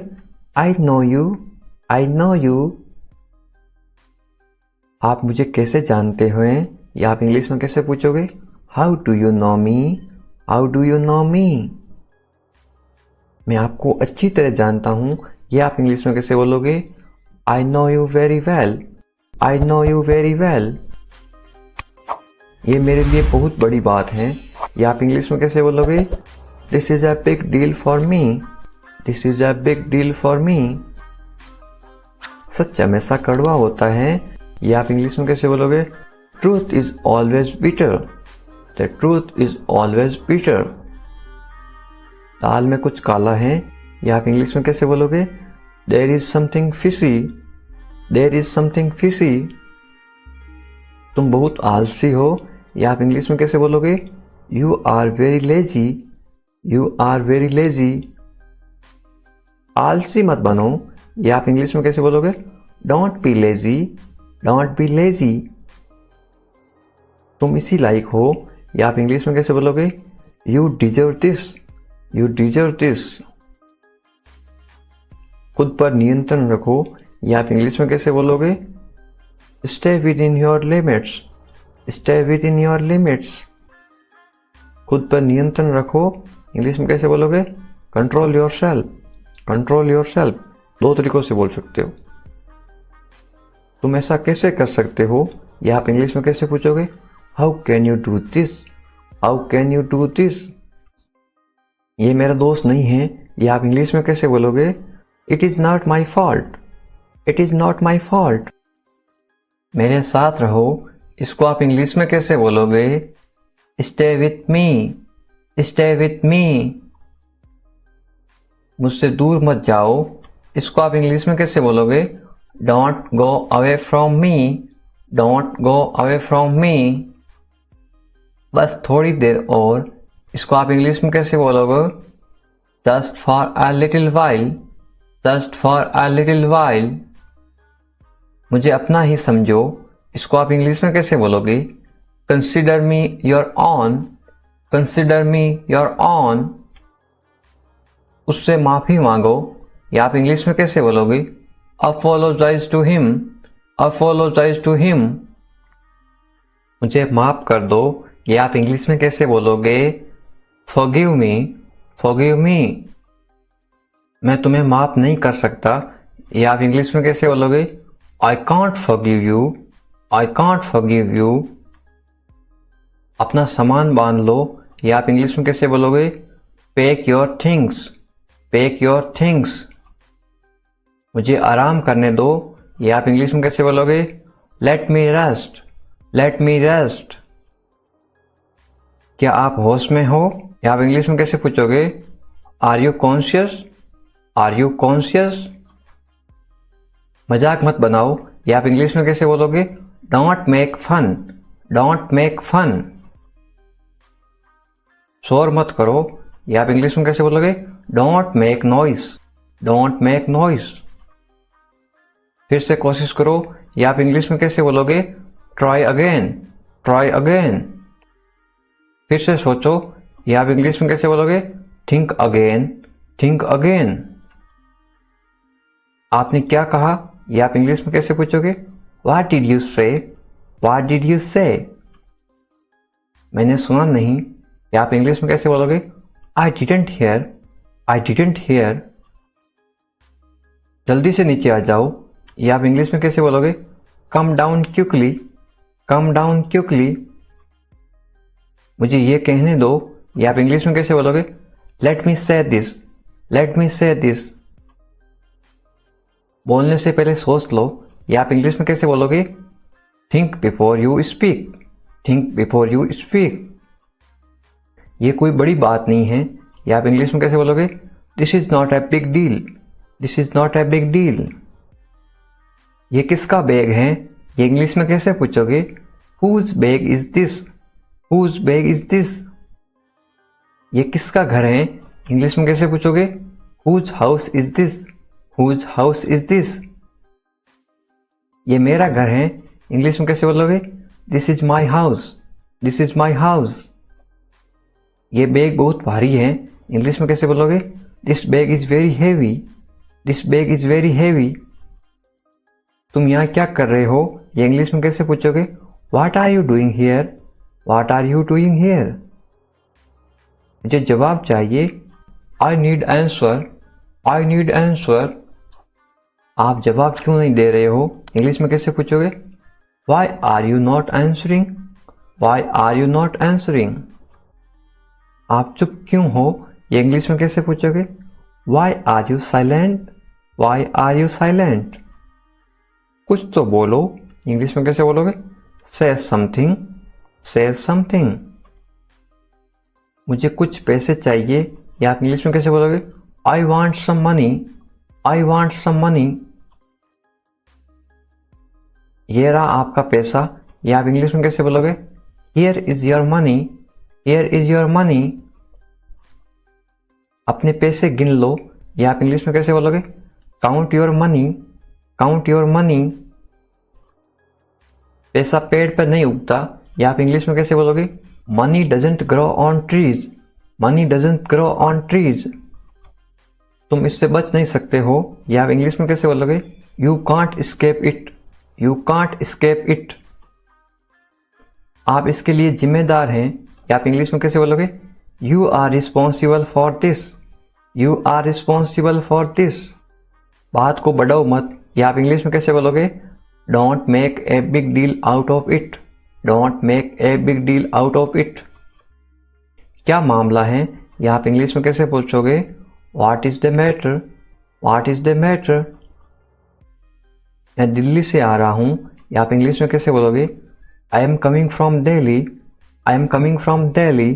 I know you, I know you. आप मुझे कैसे जानते हो? ये आप इंग्लिश में कैसे पूछोगे? How do you know me, how do you know me. मैं आपको अच्छी तरह जानता हूं, ये आप इंग्लिश में कैसे बोलोगे? I know you very well, I know you very well. ये मेरे लिए बहुत बड़ी बात है, ये आप इंग्लिश में कैसे बोलोगे? This is a big deal for me, this is a big deal for me. सच हमेशा कड़वा होता है, ये आप इंग्लिश में कैसे बोलोगे? Truth is always bitter, the truth is always bitter. दाल में कुछ काला है, ये आप इंग्लिश में कैसे बोलोगे? There is something fishy, there is something fishy. तुम बहुत आलसी हो, ये आप इंग्लिश में कैसे बोलोगे? You are very lazy, you are very lazy. आलसी मत बनो, ये आप इंग्लिश में कैसे बोलोगे? Don't be lazy, don't be lazy. तुम इसी लायक हो, ये आप इंग्लिश में कैसे बोलोगे? You deserve this, you deserve this. खुद पर नियंत्रण रखो, ये आप इंग्लिश में कैसे बोलोगे? Stay with in your limits, stay with in your limits. खुद पर नियंत्रण रखो, इंग्लिश में कैसे बोलोगे? Control your self, control your self. दो तरीकों से बोल सकते हो। तुम ऐसा कैसे कर सकते हो, ये आप इंग्लिश में कैसे पूछोगे? How can you do this, how can you do this. ये मेरा दोस्त नहीं है, ये आप इंग्लिश में कैसे बोलोगे? It is not my fault, it is not my fault. मेरे साथ रहो, इसको आप इंग्लिश में कैसे बोलोगे? Stay with me, stay with me. मुझसे दूर मत जाओ, इसको आप इंग्लिश में कैसे बोलोगे? Don't go away from me, don't go away from me. बस थोड़ी देर और, इसको आप इंग्लिश में कैसे बोलोगे? Just for a little while, just for a little while. मुझे अपना ही समझो, इसको आप इंग्लिश में कैसे बोलोगे? Consider me your own, consider me your own. उससे माफी मांगो, या आप इंग्लिश में कैसे बोलोगे? Apologise to him, apologise to him. मुझे माफ कर दो, ये आप इंग्लिश में कैसे बोलोगे? Forgive me, forgive me. मैं तुम्हें माफ नहीं कर सकता, ये आप इंग्लिश में कैसे बोलोगे? I can't forgive you, I can't forgive you. अपना सामान बांध लो, ये आप इंग्लिश में कैसे बोलोगे? Pack your things, pack your things. मुझे आराम करने दो, ये आप इंग्लिश में कैसे बोलोगे? लेट मी रेस्ट, लेट मी रेस्ट। क्या आप होश में हो? ये आप इंग्लिश में कैसे पूछोगे? Are you conscious, are you conscious. मजाक मत बनाओ, ये आप इंग्लिश में कैसे बोलोगे? Don't make fun, don't make fun. शोर मत करो, ये आप इंग्लिश में कैसे बोलोगे? Don't make noise, don't make noise. फिर से कोशिश करो, ये आप इंग्लिश में कैसे बोलोगे? Try again, try again. फिर से सोचो, ये आप इंग्लिश में कैसे बोलोगे? Think again, think again. आपने क्या कहा? ये आप इंग्लिश में कैसे पूछोगे? व्हाट डिड यू से, व्हाट डिड यू से। मैंने सुना नहीं, ये आप इंग्लिश में कैसे बोलोगे? I didn't here, I didn't here. जल्दी से नीचे आ जाओ, ये आप इंग्लिश में कैसे बोलोगे? Come down quickly, come down quickly. मुझे ये कहने दो, ये आप इंग्लिश में कैसे बोलोगे? लेट मी से दिस, लेट मी से दिस। बोलने से पहले सोच लो, ये आप इंग्लिश में कैसे बोलोगे? Think before you speak, think before you speak. ये कोई बड़ी बात नहीं है, ये आप इंग्लिश में कैसे बोलोगे? This is not a big deal, this is not a big deal. ये किसका बैग है? ये इंग्लिश में कैसे पूछोगे? Whose bag is this, whose bag is this. ये किसका घर है? इंग्लिश में कैसे पूछोगे? Whose house is this, whose house is this. ये मेरा घर है, इंग्लिश में कैसे बोलोगे? This is my house, this is my house. ये बैग बहुत भारी है, इंग्लिश में कैसे बोलोगे? This bag is very heavy, this bag is very heavy. तुम यहाँ क्या कर रहे हो? ये इंग्लिश में कैसे पूछोगे? What are you doing here, what are you doing here. मुझे जवाब चाहिए, I need answer, I need answer. आप जवाब क्यों नहीं दे रहे हो? इंग्लिश में कैसे पूछोगे? Why are you not answering, why are you not answering. आप चुप क्यों हो? ये इंग्लिश में कैसे पूछोगे? Why are you silent, why are you silent. कुछ तो बोलो, इंग्लिश में कैसे बोलोगे? से समथिंग, से समथिंग। मुझे कुछ पैसे चाहिए, या आप इंग्लिश में कैसे बोलोगे? I want some money, I want some money. ये रहा आपका पैसा, या आप इंग्लिश में कैसे बोलोगे? Here is your money, here is your money. अपने पैसे गिन लो, या आप इंग्लिश में कैसे बोलोगे? Count your money, count your money. पैसा पेड़ पर नहीं उगता, या आप इंग्लिश में कैसे बोलोगे? Money doesn't grow on trees, money doesn't grow on trees. तुम इससे बच नहीं सकते हो, या आप इंग्लिश में कैसे बोलोगे? You can't escape it, you can't escape it. आप इसके लिए जिम्मेदार हैं, या आप इंग्लिश में कैसे बोलोगे? You are responsible for this, you are responsible for this. बात को बढ़ाओ मत, या आप इंग्लिश में कैसे बोलोगे? Don't make a big deal out of it, don't make a big deal out of it. क्या मामला है, या आप इंग्लिश में कैसे पूछोगे? What is the matter, what is the matter. मैं दिल्ली से आ रहा हूं, या आप इंग्लिश में कैसे बोलोगे? I am coming from Delhi, I am coming from Delhi.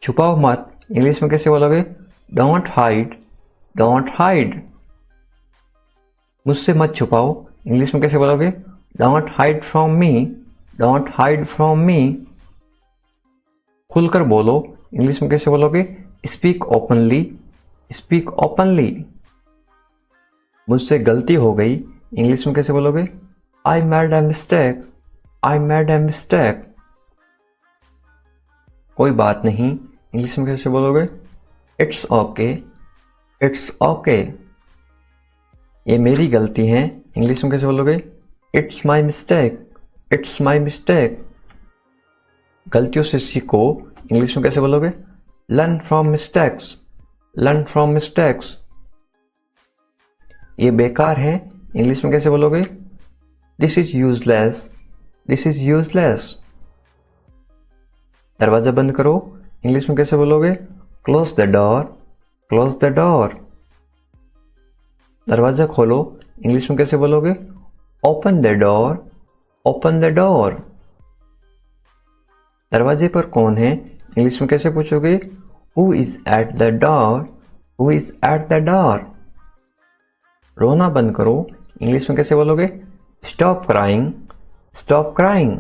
छुपाओ मत, इंग्लिश में कैसे बोलोगे? Don't hide, don't hide. मुझसे मत छुपाओ, इंग्लिश में कैसे बोलोगे? Don't hide from me, don't hide from me. खुलकर बोलो, इंग्लिश में कैसे बोलोगे? Speak openly, speak openly. मुझसे गलती हो गई, इंग्लिश में कैसे बोलोगे? I made a mistake, I made a mistake. कोई बात नहीं, इंग्लिश में कैसे बोलोगे? It's okay, it's okay. ये मेरी गलती है, इंग्लिश में कैसे बोलोगे? It's my mistake, it's my mistake. गलतियों से सीखो, इंग्लिश में कैसे बोलोगे? Learn from mistakes, learn from mistakes. ये बेकार है, इंग्लिश में कैसे बोलोगे? This is useless, this is useless. दरवाज़ा बंद करो, इंग्लिश में कैसे बोलोगे? Close the door, close the door. दरवाज़ा खोलो, इंग्लिश में कैसे बोलोगे? Open the door, open the door. दरवाजे पर कौन है? इंग्लिश में कैसे पूछोगे? Who is at the door, who is at the door. रोना बंद करो, इंग्लिश में कैसे बोलोगे? Stop crying, stop crying.